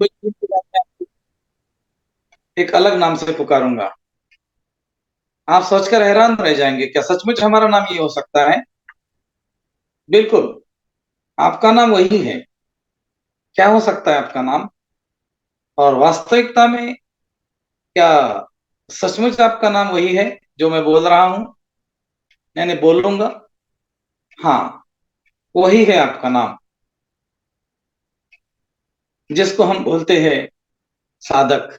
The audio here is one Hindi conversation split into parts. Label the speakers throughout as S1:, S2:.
S1: कुछ दिन के बाद मैं एक अलग नाम से पुकारूंगा। आप सोचकर हैरान रह जाएंगे, क्या सचमुच हमारा नाम ये हो सकता है? बिल्कुल, आपका नाम वही है। क्या हो सकता है आपका नाम? और वास्तविकता में क्या सचमुच आपका नाम वही है जो मैं बोल रहा हूं, यानी बोलूंगा? हाँ, वही है आपका नाम, जिसको हम बोलते हैं साधक।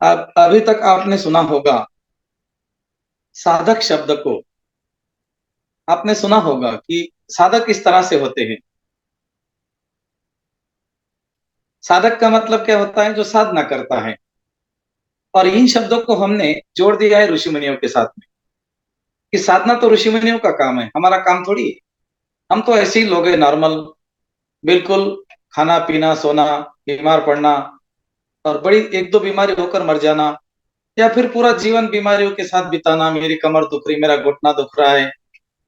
S1: अब अभी तक आपने सुना होगा साधक शब्द को। आपने सुना होगा कि साधक किस तरह से होते हैं। साधक का मतलब क्या होता है? जो साधना करता है। और इन शब्दों को हमने जोड़ दिया है ऋषि मुनियों के साथ में, कि साधना तो ऋषि मुनियों का काम है, हमारा काम थोड़ी है। हम तो ऐसे ही लोग हैं, नॉर्मल, बिल्कुल। खाना पीना सोना, बीमार पड़ना, और बड़ी एक दो बीमारी होकर मर जाना, या फिर पूरा जीवन बीमारियों के साथ बिताना। मेरी कमर दुख रही, मेरा घुटना दुख रहा है,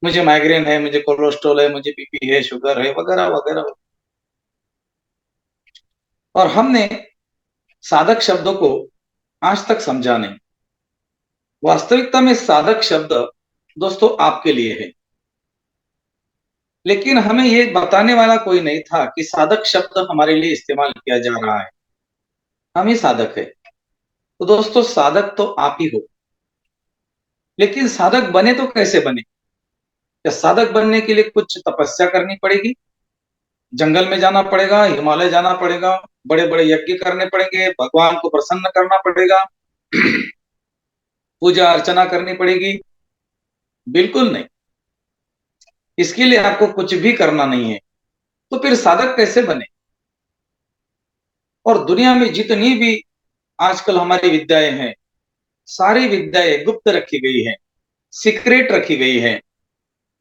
S1: मुझे माइग्रेन है, मुझे कोलेस्ट्रॉल है, मुझे बीपी है, शुगर है, वगैरह वगैरह। और हमने साधक शब्दों को आज तक समझा नहीं। वास्तविकता में साधक शब्द दोस्तों आपके लिए है, लेकिन हमें ये बताने वाला कोई नहीं था कि साधक शब्द हमारे लिए इस्तेमाल किया जा रहा है। हम ही साधक है। तो दोस्तों, साधक तो आप ही हो। लेकिन साधक बने तो कैसे बने? क्या साधक बनने के लिए कुछ तपस्या करनी पड़ेगी? जंगल में जाना पड़ेगा, हिमालय जाना पड़ेगा, बड़े बड़े यज्ञ करने पड़ेंगे, भगवान को प्रसन्न करना पड़ेगा, पूजा अर्चना करनी पड़ेगी? बिल्कुल नहीं। इसके लिए आपको कुछ भी करना नहीं है। तो फिर साधक कैसे बने? और दुनिया में जितनी भी आजकल हमारी विद्याएं हैं, सारी विद्याएं गुप्त रखी गई है, सीक्रेट रखी गई है,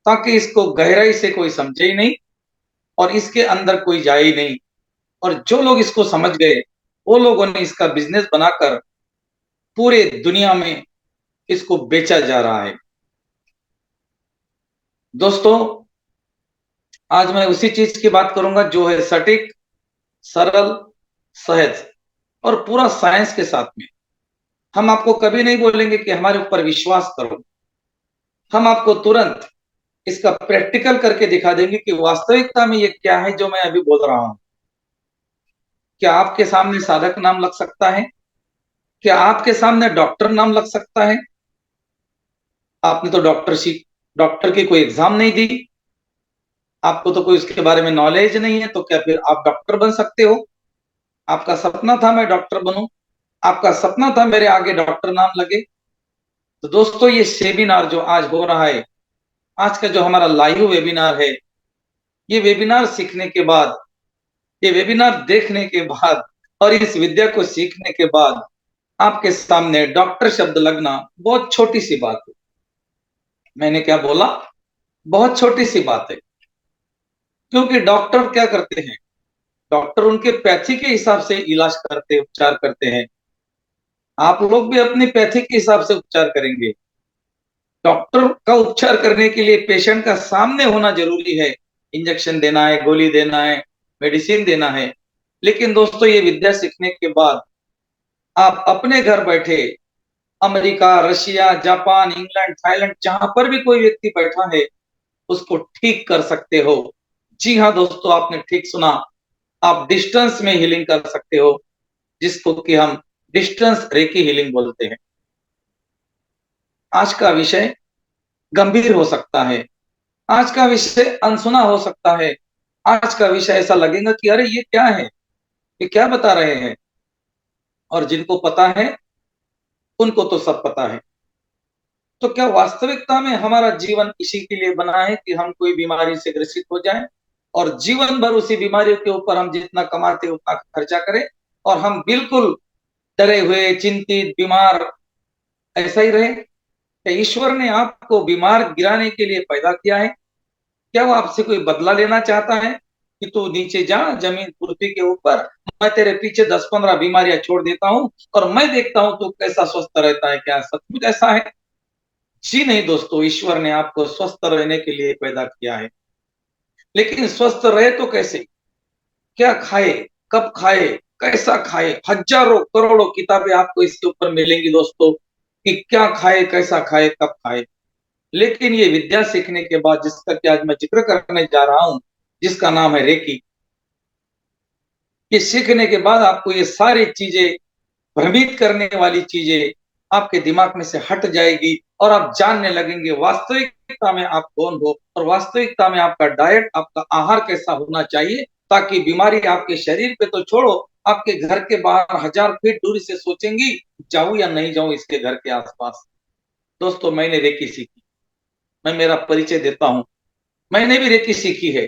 S1: ताकि इसको गहराई से कोई समझे ही नहीं, और इसके अंदर कोई जाए ही नहीं। और जो लोग इसको समझ गए, वो लोगों ने इसका बिजनेस बनाकर पूरे दुनिया में इसको बेचा जा रहा है। दोस्तों, आज मैं उसी चीज की बात करूंगा जो है सटीक, सरल, सहज, और पूरा साइंस के साथ में। हम आपको कभी नहीं बोलेंगे कि हमारे ऊपर विश्वास करो। हम आपको तुरंत इसका प्रैक्टिकल करके दिखा देंगे कि वास्तविकता में ये क्या है जो मैं अभी बोल रहा हूं। क्या आपके सामने साधक नाम लग सकता है? क्या आपके सामने डॉक्टर नाम लग सकता है? आपने तो डॉक्टर की कोई एग्जाम नहीं दी, आपको तो कोई उसके बारे में नॉलेज नहीं है, तो क्या फिर आप डॉक्टर बन सकते हो? आपका सपना था मैं डॉक्टर बनूं, आपका सपना था मेरे आगे डॉक्टर नाम लगे। तो दोस्तों, ये सेमिनार जो आज हो रहा है, आज का जो हमारा लाइव वेबिनार है, ये वेबिनार सीखने के बाद, ये वेबिनार देखने के बाद, और इस विद्या को सीखने के बाद आपके सामने डॉक्टर शब्द लगना बहुत छोटी सी बात है। मैंने क्या बोला? बहुत छोटी सी बात है। क्योंकि डॉक्टर क्या करते हैं? डॉक्टर उनके पैथी के हिसाब से इलाज करते, उपचार करते हैं। आप लोग भी अपनी पैथी के हिसाब से उपचार करेंगे। डॉक्टर का उपचार करने के लिए पेशेंट का सामने होना जरूरी है। इंजेक्शन देना है, गोली देना है, मेडिसिन देना है। लेकिन दोस्तों, ये विद्या सीखने के बाद आप अपने घर बैठे America, Russia, Japan, England, Thailand, जहां पर भी कोई व्यक्ति बैठा है, उसको ठीक कर सकते हो। जी हाँ दोस्तों, आपने ठीक सुना। आप डिस्टेंस में हीलिंग कर सकते हो, जिसको कि हम डिस्टेंस रेकी हीलिंग बोलते हैं। आज का विषय गंभीर हो सकता है, आज का विषय अनसुना हो सकता है, आज का विषय ऐसा लगेगा कि अरे ये क्या है, ये क्या बता रहे हैं। और जिनको पता है, उनको तो सब पता है। तो क्या वास्तविकता में हमारा जीवन इसी के लिए बना है कि हम कोई बीमारी से ग्रसित हो जाएं, और जीवन भर उसी बीमारी के ऊपर हम जितना कमाते उतना खर्चा करें, और हम बिल्कुल डरे हुए, चिंतित, बीमार ऐसा ही रहे? क्या ईश्वर ने आपको बीमार गिराने के लिए पैदा किया है? क्या वो आपसे कोई बदला लेना चाहता है कि तू नीचे जा जमीन पृथ्वी के ऊपर, मैं तेरे पीछे 10-15 बीमारियां छोड़ देता हूं, और मैं देखता हूं तू कैसा स्वस्थ रहता है? क्या सचमुच ऐसा है? जी नहीं दोस्तों, ईश्वर ने आपको स्वस्थ रहने के लिए पैदा किया है। लेकिन स्वस्थ रहे तो कैसे? क्या खाए, कब खाए, कैसा खाए, हजारों करोड़ों किताबें आपको इसके ऊपर मिलेंगी दोस्तों कि क्या खाए, कैसा खाए, कब खाए। लेकिन ये विद्या सीखने के बाद जिसका कि आज मैं जिक्र करने जा रहा हूं, जिसका नाम है रेकी, ये सीखने के बाद आपको ये सारी चीजें, भ्रमित करने वाली चीजें आपके दिमाग में से हट जाएगी और आप जानने लगेंगे वास्तविकता में आप कौन हो और वास्तविकता में आपका डाइट, आपका आहार कैसा होना चाहिए, ताकि बीमारी आपके शरीर पे तो छोड़ो, आपके घर के बाहर 1000 फीट दूरी से सोचेंगी जाऊं या नहीं जाऊं इसके घर के आसपास। दोस्तों, मैंने रेकी सीखी, मैं मेरा परिचय देता हूं। मैंने भी रेकी सीखी है।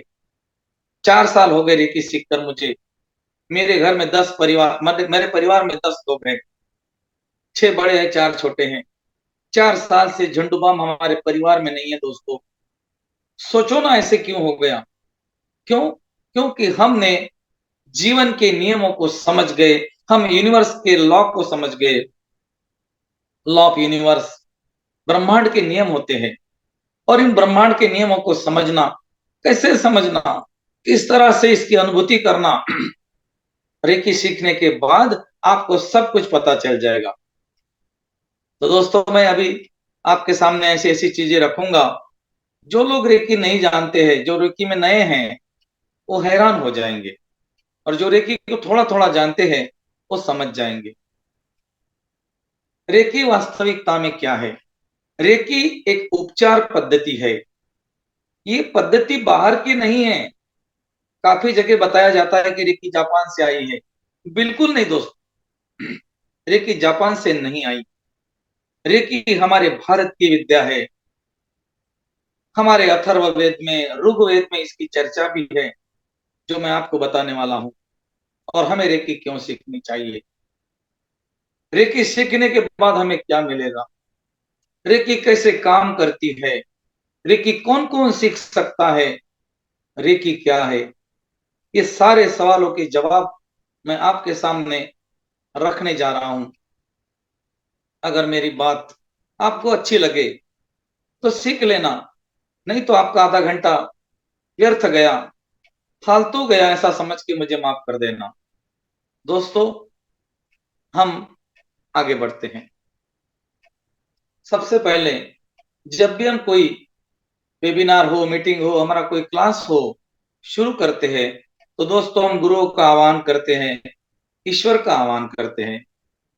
S1: 4 साल हो गए रेकी सीखकर मुझे। मेरे घर में 10 परिवार, मेरे परिवार में 10 लोग हैं। 6 बड़े हैं, 4 छोटे हैं। 4 साल से झंडूबाम हमारे परिवार में नहीं है दोस्तों। सोचो ना ऐसे क्यों हो गया। क्यों? क्योंकि हमने जीवन के नियमों को समझ गए। हम यूनिवर्स के लॉ को समझ गए। लॉ ऑफ यूनिवर्स, ब्रह्मांड के नियम होते हैं। और इन ब्रह्मांड के नियमों को समझना, कैसे समझना, किस तरह से इसकी अनुभूति करना, रेकी सीखने के बाद आपको सब कुछ पता चल जाएगा। तो दोस्तों, मैं अभी आपके सामने ऐसी ऐसी चीजें रखूंगा। जो लोग रेकी नहीं जानते हैं, जो रेकी में नए हैं, वो हैरान हो जाएंगे। और जो रेकी को थोड़ा थोड़ा जानते हैं, वो समझ जाएंगे। रेकी वास्तविकता में क्या है? रेकी एक उपचार पद्धति है। ये पद्धति बाहर की नहीं है। काफी जगह बताया जाता है कि रेकी जापान से आई है। बिल्कुल नहीं दोस्त, रेकी जापान से नहीं आई। रेकी हमारे भारत की विद्या है। हमारे अथर्ववेद में, ऋग्वेद में इसकी चर्चा भी है, जो मैं आपको बताने वाला हूं। और हमें रेकी क्यों सीखनी चाहिए, रेकी सीखने के बाद हमें क्या मिलेगा, रेकी कैसे काम करती है, रेकी कौन कौन सीख सकता है, रेकी क्या है, ये सारे सवालों के जवाब मैं आपके सामने रखने जा रहा हूं। अगर मेरी बात आपको अच्छी लगे तो सीख लेना, नहीं तो आपका आधा घंटा व्यर्थ गया, फालतू गया, ऐसा समझ के मुझे माफ कर देना। दोस्तों, हम आगे बढ़ते हैं। सबसे पहले, जब भी हम कोई वेबिनार हो, मीटिंग हो, हमारा कोई क्लास हो, शुरू करते हैं, तो दोस्तों हम गुरुओं का आह्वान करते हैं, ईश्वर का आह्वान करते हैं।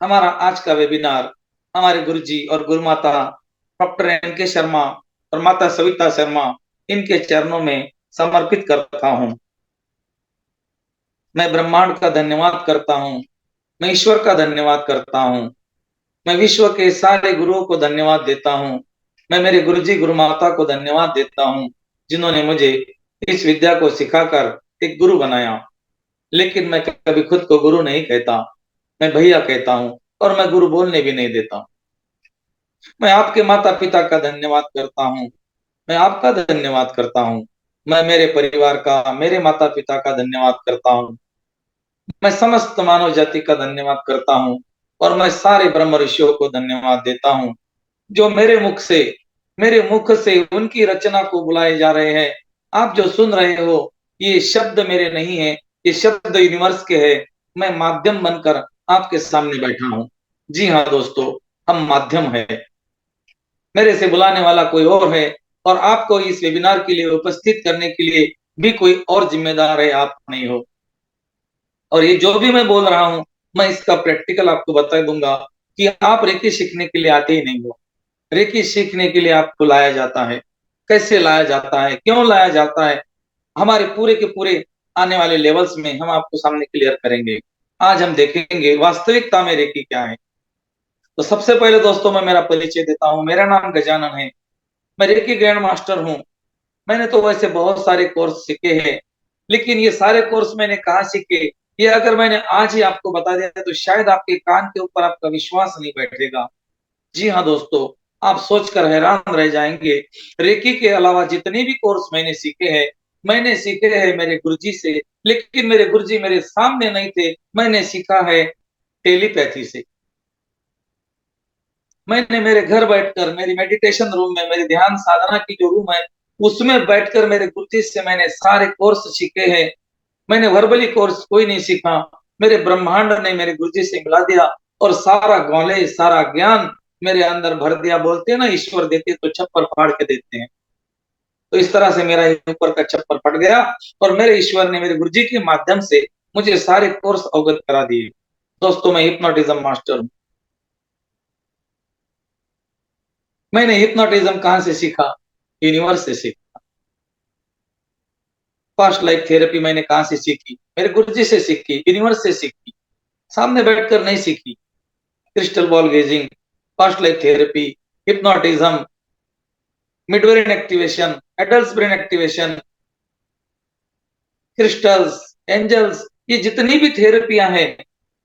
S1: हमारा आज का वेबिनार हमारे गुरुजी और गुरुमाता डॉक्टर एन के शर्मा और माता सविता शर्मा, इनके चरणों में समर्पित करता हूं। मैं ब्रह्मांड का धन्यवाद करता हूं, मैं ईश्वर का धन्यवाद करता हूं, मैं विश्व के सारे गुरुओं को धन्यवाद देता हूं। मैं मेरे गुरुजी गुरुमाता को धन्यवाद देता हूं, जिन्होंने मुझे इस विद्या को सिखाकर एक गुरु बनाया। लेकिन मैं कभी खुद को गुरु नहीं कहता, मैं भैया कहता हूं, और मैं गुरु बोलने भी नहीं देता। मैं आपके माता पिता का धन्यवाद करता हूं, मैं आपका धन्यवाद करता हूं, मैं मेरे परिवार का, मेरे माता पिता का धन्यवाद करता हूं, मैं समस्त मानव जाति का धन्यवाद करता हूं, और मैं सारे ब्रह्म ऋषियों को धन्यवाद देता हूं, जो मेरे मुख से उनकी रचना को बुलाए जा रहे हैं। आप जो सुन रहे हो, ये शब्द मेरे नहीं है, ये शब्द यूनिवर्स के है। मैं माध्यम बनकर आपके सामने बैठा हूं। जी हाँ दोस्तों, हम माध्यम है। मेरे से बुलाने वाला कोई और है, और आपको इस वेबिनार के लिए उपस्थित करने के लिए भी कोई और जिम्मेदार है, आप नहीं हो। और ये जो भी मैं बोल रहा हूं, मैं इसका प्रैक्टिकल आपको बता दूंगा कि आप रेकी सीखने के लिए आते ही नहीं हो। रेकी सीखने के लिए आपको लाया जाता है। कैसे लाया जाता है, क्यों लाया जाता है, हमारे पूरे के पूरे आने वाले लेवल्स में हम आपको सामने क्लियर करेंगे। आज हम देखेंगे वास्तविकता में रेकी क्या है। तो सबसे पहले दोस्तों, मैं मेरा परिचय देता हूं। मेरा नाम गजानन है। मैं रेकी ग्रैंड मास्टर हूं। मैंने तो वैसे बहुत सारे कोर्स सीखे हैं, लेकिन ये सारे कोर्स मैंने कहाँ सीखे, ये अगर मैंने आज ही आपको बता दिया तो शायद आपके कान के ऊपर आपका विश्वास नहीं बैठेगा। जी हाँ दोस्तों, आप सोचकर हैरान रह जाएंगे। रेकी के अलावा जितने भी कोर्स मैंने सीखे हैं मेरे गुरुजी से। लेकिन मेरे गुरुजी मेरे सामने नहीं थे, मैंने सीखा है टेलीपैथी से। मैंने मेरे घर बैठकर, मेरी मेडिटेशन रूम में, मेरी ध्यान साधना की जो रूम है, उसमें बैठकर मेरे गुरुजी से मैंने सारे कोर्स सीखे हैं। मैंने वर्बली कोर्स कोई नहीं सीखा, मेरे ब्रह्मांड ने मेरे गुरुजी से मिला दिया और सारा नॉलेज, सारा ज्ञान मेरे अंदर भर दिया। बोलते हैं ना, ईश्वर देते तो छप्पर फाड़ के देते हैं। तो इस तरह से मेरा ऊपर का छप्पर फट गया और मेरे ईश्वर ने मेरे गुरुजी के माध्यम से मुझे सारे कोर्स अवगत करा दिए। दोस्तों, मैं हिप्नोटिज्म मास्टर हूँ। मैंने हिप्नोटिज्म कहां से सीखा? यूनिवर्स से सीखा। पास्ट लाइफ थेरेपी मैंने कहां से सीखी? मेरे गुरुजी से सीखी, यूनिवर्स से सीखी। सामने बैठकर नहीं सीखी। Crystal ball gazing, past life therapy, hypnotism, mid brain activation, adult brain activation, crystals, angels, ये जितनी भी थेरेपियां हैं,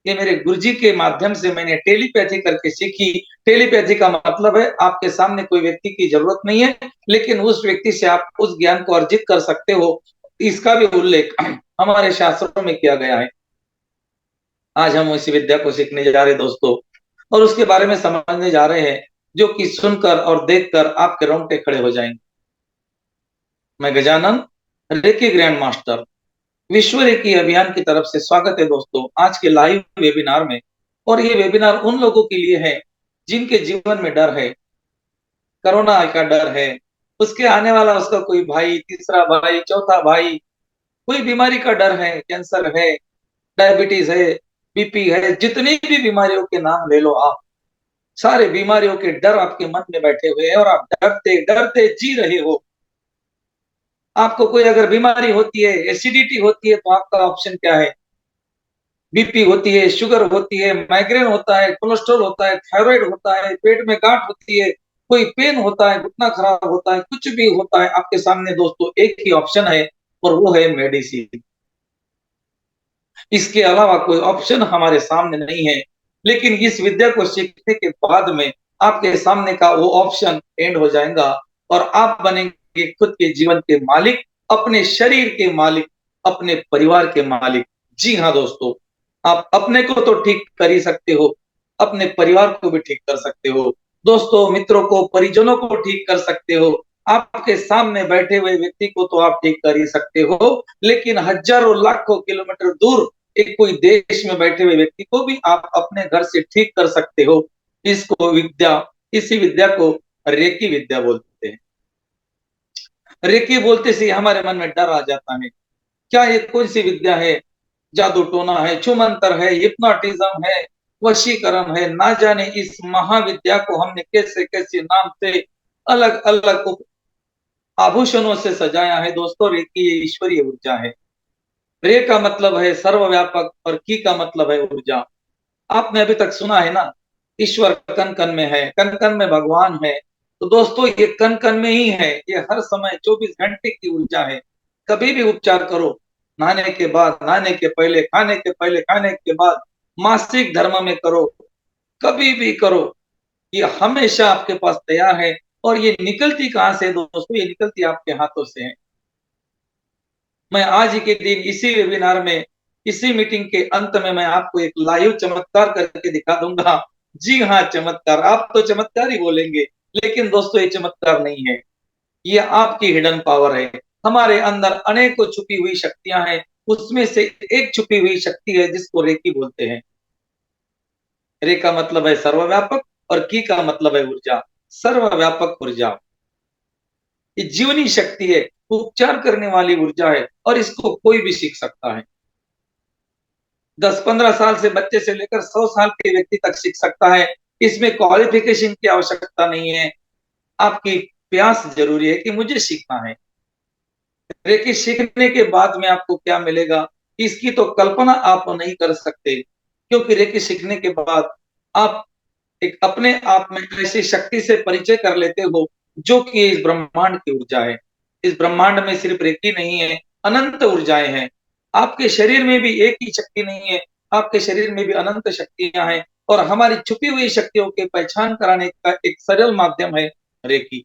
S1: ये मेरे गुरुजी के माध्यम से मैंने टेलीपैथी करके सीखी। टेलीपैथी का मतलब है आपके सामने कोई व्यक्ति की जरूरत नहीं है, लेकिन उस व्यक्ति से आप उस ज्ञान को अर्जित कर सकते हो। इसका भी उल्लेख हमारे शास्त्रों में किया गया है। आज हम इसी विद्या को सीखने जा रहे हैं दोस्तों, और उसके बारे में समझने जा रहे हैं, जो कि सुनकर और देखकर आपके रोंगटे खड़े हो जाएंगे। मैं गजानन, रेकी ग्रैंड मास्टर, विश्व रेकी अभियान की तरफ से स्वागत है दोस्तों आज के लाइव वेबिनार में। और ये वेबिनार उन लोगों के लिए है जिनके जीवन में डर है, कोरोना का डर है, उसके आने वाला उसका कोई भाई, तीसरा भाई, चौथा भाई, कोई बीमारी का डर है, कैंसर है, डायबिटीज है, बीपी है, जितनी भी बीमारियों के नाम ले लो आप, सारे बीमारियों के डर आपके मन में बैठे हुए हैं और आप डरते डरते जी रहे हो। आपको कोई अगर बीमारी होती है, एसिडिटी होती है, तो आपका ऑप्शन क्या है? बीपी होती है, शुगर होती है, माइग्रेन होता है, कोलेस्ट्रॉल होता है, थायराइड होता है, पेट में गांठ होती है, कोई पेन होता है, घुटना खराब होता है, कुछ भी होता है, आपके सामने दोस्तों एक ही ऑप्शन है और वो है मेडिसिन। इसके अलावा कोई ऑप्शन हमारे सामने नहीं है। लेकिन इस विद्या को सीखने के बाद में आपके सामने का वो ऑप्शन एंड हो जाएगा और आप बनेंगे खुद के जीवन के मालिक, अपने शरीर के मालिक, अपने परिवार के मालिक। जी हाँ दोस्तों, आप अपने को तो ठीक कर ही सकते हो, अपने परिवार को भी ठीक कर सकते हो, दोस्तों मित्रों को, परिजनों को ठीक कर सकते हो, आपके सामने बैठे हुए व्यक्ति को तो आप ठीक कर ही सकते हो, लेकिन हजारों लाखों किलोमीटर दूर एक कोई देश में बैठे हुए व्यक्ति को भी आप अपने घर से ठीक कर सकते हो। इसको विद्या, इसी विद्या को रेकी विद्या बोलते हैं। रेकी बोलते से हमारे मन में डर आ जाता है। क्या ये कौन सी विद्या है? जादू टोना है, छुमंतर है, हिप्नोटिज्म है, वशीकरण है, ना जाने इस महाविद्या को हमने कैसे कैसे नाम से अलग अलग आभूषणों से सजाया है। दोस्तों, रेकी ये ईश्वरीय ऊर्जा है। रे का मतलब है सर्वव्यापक और की का मतलब है ऊर्जा। आपने अभी तक सुना है ना, ईश्वर कन कन में है, कन कन में भगवान है। तो दोस्तों, ये कन कन में ही है, ये हर समय 24 घंटे की ऊर्जा है। कभी भी उपचार करो, नहाने के बाद, नहाने के पहले, खाने के पहले, खाने के बाद, मासिक धर्म में करो, कभी भी करो, ये हमेशा आपके पास तैयार है। और ये निकलती कहां से दोस्तों? ये निकलती आपके हाथों से है। मैं आज ही के दिन इसी वेबिनार में, इसी मीटिंग के अंत में मैं आपको एक लाइव चमत्कार करके दिखा दूंगा। जी हाँ, चमत्कार। आप तो चमत्कार ही बोलेंगे, लेकिन दोस्तों ये चमत्कार नहीं है, ये आपकी हिडन पावर है। हमारे अंदर अनेकों छुपी हुई शक्तियां हैं, उसमें से एक छुपी हुई शक्ति है जिसको रेकी बोलते हैं। रे का मतलब है सर्वव्यापक और की का मतलब है ऊर्जा। सर्वव्यापक ऊर्जा ये जीवनी शक्ति है, उपचार करने वाली ऊर्जा है और इसको कोई भी सीख सकता है। 10-15 साल से बच्चे से लेकर 100 साल के व्यक्ति तक सीख सकता है। इसमें क्वालिफिकेशन की आवश्यकता नहीं है, आपकी प्यास जरूरी है कि मुझे सीखना है। रेकी सीखने के बाद में आपको क्या मिलेगा, इसकी तो कल्पना आप नहीं कर सकते, क्योंकि रेकी सीखने के बाद आप एक अपने आप में ऐसी शक्ति से परिचय कर लेते हो जो कि इस ब्रह्मांड की ऊर्जा है। इस ब्रह्मांड में सिर्फ रेकी नहीं है, अनंत ऊर्जाएं हैं। आपके शरीर में भी एक ही शक्ति नहीं है, आपके शरीर में भी अनंत शक्तियां हैं। और हमारी छुपी हुई शक्तियों की पहचान कराने का एक सरल माध्यम है रेकी।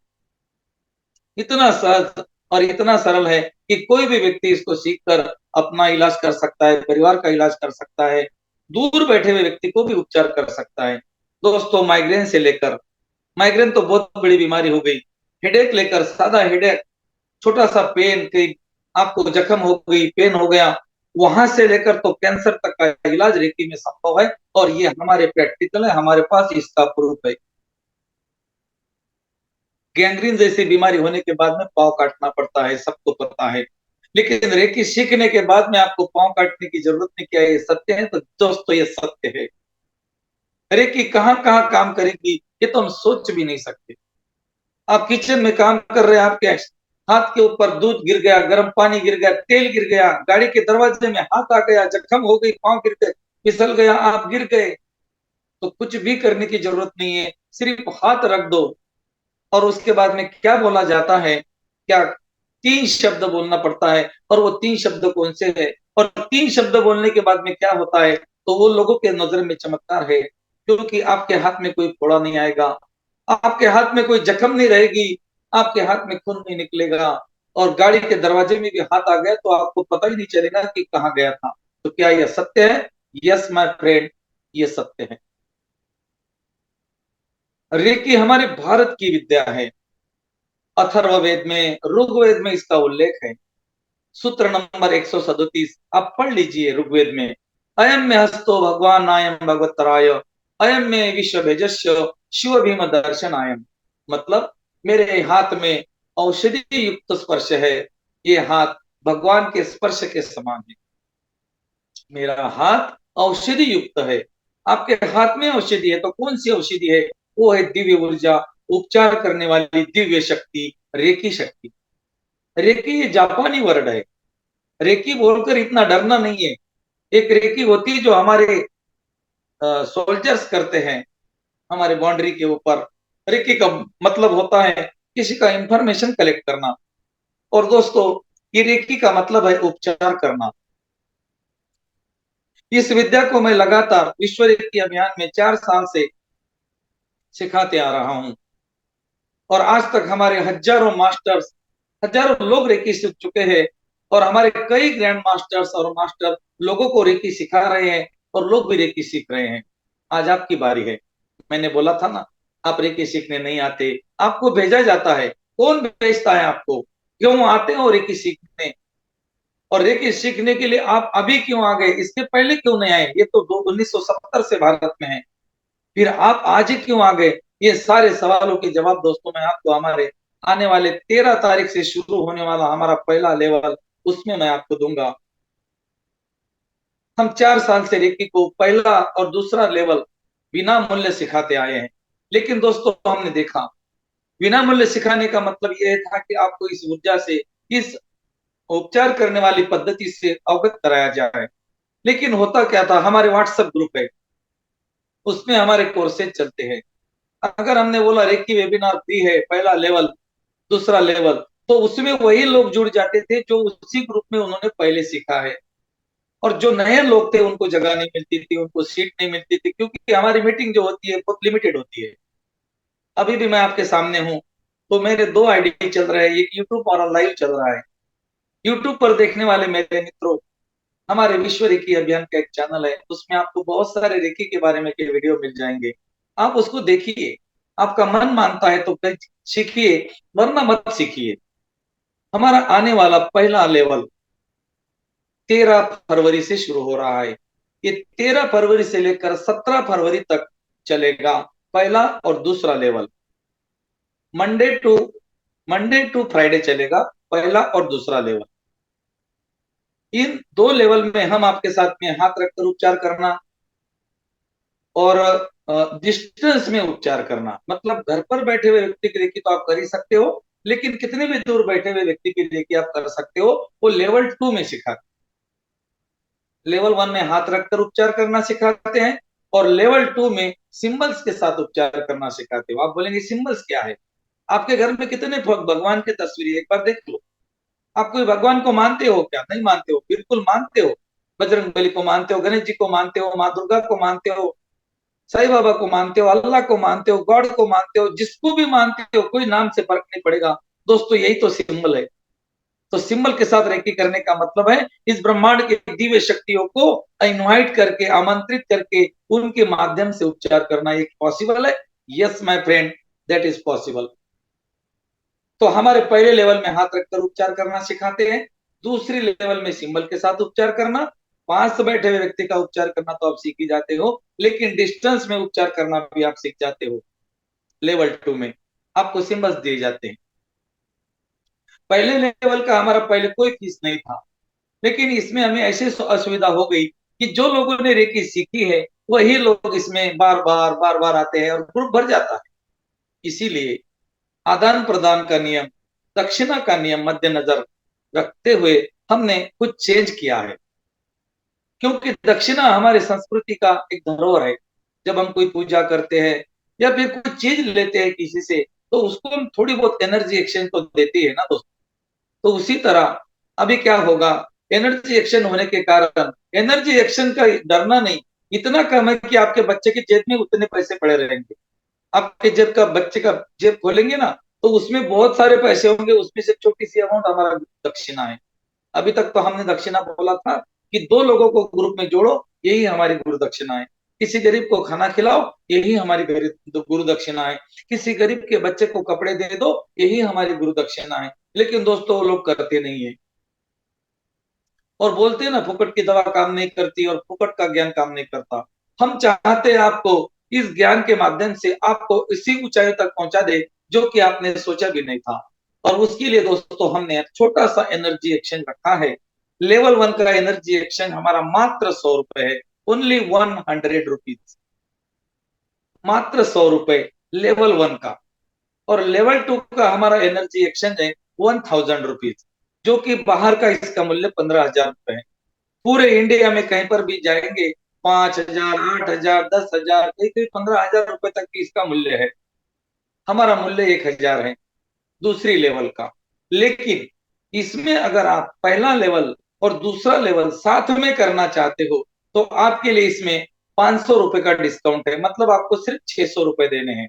S1: इतना सहज और इतना सरल है कि कोई भी व्यक्ति इसको सीखकर अपना इलाज कर सकता है, परिवार का इलाज कर सकता है, दूर बैठे हुए व्यक्ति को भी उपचार कर सकता है। दोस्तों, माइग्रेन से लेकर, माइग्रेन तो बहुत बड़ी बीमारी हो गई, हेडेक लेकर, सादा हेडेक, छोटा सा पेन, कहीं आपको जख्म हो गई, पेन हो गया, वहां से लेकर तो कैंसर तक का इलाज रेकी में संभव है, और ये हमारे प्रैक्टिकल है, हमारे पास इसका प्रूफ है। गैंग्रीन जैसी बीमारी होने के बाद में पाँव काटना पड़ता है, सबको पता है, लेकिन रेकी सीखने के बाद में आपको पाँव काटने की जरूरत नहीं। क्या ये सत्य है? तो दोस्तों ये सत्य है। रेकी कहाँ कहाँ काम करेगी ये तो हम सोच भी नहीं सकते। आप किचन में काम कर रहे हैं, आपके हाथ के ऊपर दूध गिर गया, गर्म पानी गिर गया, तेल गिर गया, गाड़ी के दरवाजे में हाथ आ गया, जख्म हो गई, पाँव गिर गए, फिसल गया, आप गिर गए, तो कुछ भी करने की जरूरत नहीं है, सिर्फ हाथ रख दो। और उसके बाद में क्या बोला जाता है? क्या 3 शब्द बोलना पड़ता है, और वो 3 शब्द कौन से है? और 3 शब्द बोलने के बाद में क्या होता है? तो वो लोगों के नजर में चमत्कार है, क्योंकि आपके हाथ में कोई फोड़ा नहीं आएगा, आपके हाथ में कोई जख्म नहीं रहेगी, आपके हाथ में खून नहीं निकलेगा, और गाड़ी के दरवाजे में भी हाथ आ गया तो आपको पता ही नहीं चलेगा कि कहाँ गया था। तो क्या यह सत्य है? यस माय फ्रेंड, ये सत्य है। रेकी हमारे भारत की विद्या है। अथर्ववेद में, ऋग्वेद में इसका उल्लेख है। सूत्र नंबर 137 आप पढ़ लीजिए ऋग्वेद में। अयम में हस्तो भगवान आयम भगवतराय, अयम में विश्व भेजस्य शिव भीम दर्शन आयम। मतलब मेरे हाथ में औषधि युक्त स्पर्श है, ये हाथ भगवान के स्पर्श के समान है। मेरा हाथ औषधि युक्त है। आपके हाथ में औषधि है तो कौन सी औषधि है? वो है दिव्य ऊर्जा, उपचार करने वाली दिव्य शक्ति, रेकी शक्ति। रेकी ये जापानी वर्ड है। रेकी बोलकर इतना डरना नहीं है। एक रेकी होती है जो हमारे सोल्जर्स करते हैं हमारे बाउंड्री के ऊपर। रेकी का मतलब होता है किसी का इंफॉर्मेशन कलेक्ट करना। और दोस्तों, ये रेकी का मतलब है उपचार करना। इस विद्या को मैं लगातार विश्व रेकी अभियान में 4 साल से सिखाते आ रहा हूं, और आज तक हमारे हजारों मास्टर्स, हजारों लोग रेकी सीख चुके हैं, और हमारे कई ग्रैंड मास्टर्स और मास्टर लोगों को रेकी सिखा रहे हैं, और लोग भी रेकी सीख रहे हैं। आज आपकी बारी है। मैंने बोला था ना, आप रेकी सीखने नहीं आते, आपको भेजा जाता है। कौन भेजता है आपको? क्यों आते हो रेकी सीखने? और रेकी सीखने के लिए आप अभी क्यों आ गए? इसके पहले क्यों नहीं आए? ये तो 1970 से भारत में है, फिर आप आज ही क्यों आ गए? ये सारे सवालों के जवाब दोस्तों मैं आपको हमारे आने वाले 13 तारीख से शुरू होने वाला हमारा पहला लेवल, उसमें मैं आपको दूंगा। हम 4 साल से रेकी को पहला और दूसरा लेवल बिना मूल्य सिखाते आए हैं। लेकिन दोस्तों हमने देखा, बिना मूल्य सिखाने का मतलब यह था कि आपको इस ऊर्जा से, इस उपचार करने वाली पद्धति से अवगत कराया जाए। लेकिन होता क्या था, हमारे व्हाट्सएप ग्रुप है, उसमें हमारे कोर्सेज चलते हैं। अगर हमने बोला रेकी वेबिनार फ्री है, पहला लेवल, दूसरा लेवल, तो उसमें वही लोग जुड़ जाते थे जो उसी ग्रुप में उन्होंने पहले सीखा है। और जो नए लोग थे उनको जगह नहीं मिलती थी, उनको सीट नहीं मिलती थी, क्योंकि हमारी मीटिंग जो होती है बहुत लिमिटेड होती है। अभी भी मैं आपके सामने हूँ, तो मेरे 2 आईडी चल रहे हैं, एक यूट्यूब और लाइव चल रहा है। यूट्यूब पर देखने वाले मेरे मित्रों, हमारे विश्व रेकी अभियान का एक चैनल है, उसमें आपको बहुत सारे रेकी के बारे में के वीडियो मिल जाएंगे। आप उसको देखिए, आपका मन मानता है तो सीखिए, वरना मत सीखिए। हमारा आने वाला पहला लेवल 13 फरवरी से शुरू हो रहा है। ये 13 फरवरी से लेकर 17 फरवरी तक चलेगा, पहला और दूसरा level. Monday to Monday to Friday चलेगा पहला और दूसरा लेवल। इन 2 लेवल में हम आपके साथ में हाथ रखकर उपचार करना, और डिस्टेंस में उपचार करना। मतलब घर पर बैठे हुए व्यक्ति की रेकी तो आप कर ही सकते हो, लेकिन कितने भी दूर बैठे हुए व्यक्ति की रेकी आप कर सकते हो। वो लेवल 2 में सिखाते, लेवल 1 में हाथ रखकर उपचार करना सिखाते हैं, और लेवल 2 में सिंबल्स के साथ उपचार करना सिखाते हो। आप बोलेंगे सिंबल्स क्या है? आपके घर में कितने भगवान की तस्वीर एक बार देख लो। आप कोई भगवान को मानते हो क्या? नहीं मानते हो? बिल्कुल मानते हो। बजरंग बली को मानते हो, गणेश जी को मानते हो, माँ दुर्गा को मानते हो, साईं बाबा को मानते हो, अल्लाह को मानते हो, गॉड को मानते हो, जिसको भी मानते हो, कोई नाम से फर्क नहीं पड़ेगा। दोस्तों यही तो सिंबल है। तो सिंबल के साथ रेकी करने का मतलब है इस ब्रह्मांड के दिव्य शक्तियों को इनवाइट करके, आमंत्रित करके, उनके माध्यम से उपचार करना। एक पॉसिबल है? Yes my friend, that is possible. तो हमारे पहले लेवल में हाथ रखकर उपचार करना सिखाते हैं, दूसरी लेवल में सिंबल के साथ उपचार करना, पास से बैठे हुए व्यक्ति का उपचार करना तो आप सीख ही जाते हो, लेकिन डिस्टेंस में उपचार करना भी आप सीख जाते हो। लेवल 2 में आपको सिंबल्स दिए जाते हैं। पहले लेवल का हमारा पहले कोई फीस नहीं था, लेकिन इसमें हमें ऐसी असुविधा हो गई कि जो लोगों ने रेकी सीखी है वही लोग इसमें बार बार आते हैं और ग्रुप भर जाता है। इसीलिए आदान प्रदान का नियम, दक्षिणा का नियम मद्देनजर रखते हुए हमने कुछ चेंज किया है, क्योंकि दक्षिणा हमारी संस्कृति का एक धरोहर है। जब हम कोई पूजा करते हैं या फिर कुछ चीज लेते हैं किसी से, तो उसको हम थोड़ी बहुत एनर्जी एक्सचेंज तो देते हैं ना दोस्तों। तो उसी तरह अभी क्या होगा, एनर्जी एक्शन होने के कारण एनर्जी एक्शन का डरना नहीं, इतना कम है कि आपके बच्चे की जेब में उतने पैसे पड़े रहेंगे। आपके जेब का बच्चे का जेब खोलेंगे ना, तो उसमें बहुत सारे पैसे होंगे, उसमें से छोटी सी अमाउंट हमारा दक्षिणा है। अभी तक तो हमने दक्षिणा बोला था कि दो लोगों को ग्रुप में जोड़ो, यही हमारी गुरु दक्षिणा है। किसी गरीब को खाना खिलाओ, यही हमारी गुरु दक्षिणा है। किसी गरीब के बच्चे को कपड़े दे दो, यही हमारी गुरु दक्षिणा है। लेकिन दोस्तों वो लोग करते नहीं है, और बोलते हैं ना फुकट की दवा काम नहीं करती और फुकट का ज्ञान काम नहीं करता। हम चाहते हैं आपको इस ज्ञान के माध्यम से आपको इसी ऊंचाई तक पहुंचा दे जो कि आपने सोचा भी नहीं था। और उसके लिए दोस्तों हमने एक छोटा सा एनर्जी एक्सचेंज रखा है। लेवल 1 का एनर्जी एक्सचेंज हमारा मात्र 100 रुपए है, ओनली 100 रुपीज, मात्र 100 रुपए लेवल 1 का। और लेवल 2 का हमारा एनर्जी एक्सचेंज है 1000 रुपीज, जो कि बाहर का इसका मूल्य 15,000 रुपए है। पूरे इंडिया में कहीं पर भी जाएंगे 5,000, 8,000, 10,000, कहीं कहीं 15,000 रुपए तक की इसका मूल्य है। हमारा मूल्य 1,000 है दूसरी लेवल का। लेकिन इसमें अगर आप पहला लेवल और दूसरा लेवल साथ में करना चाहते हो, तो आपके लिए इसमें 500 रुपए का डिस्काउंट है, मतलब आपको सिर्फ 600 रुपए देने हैं।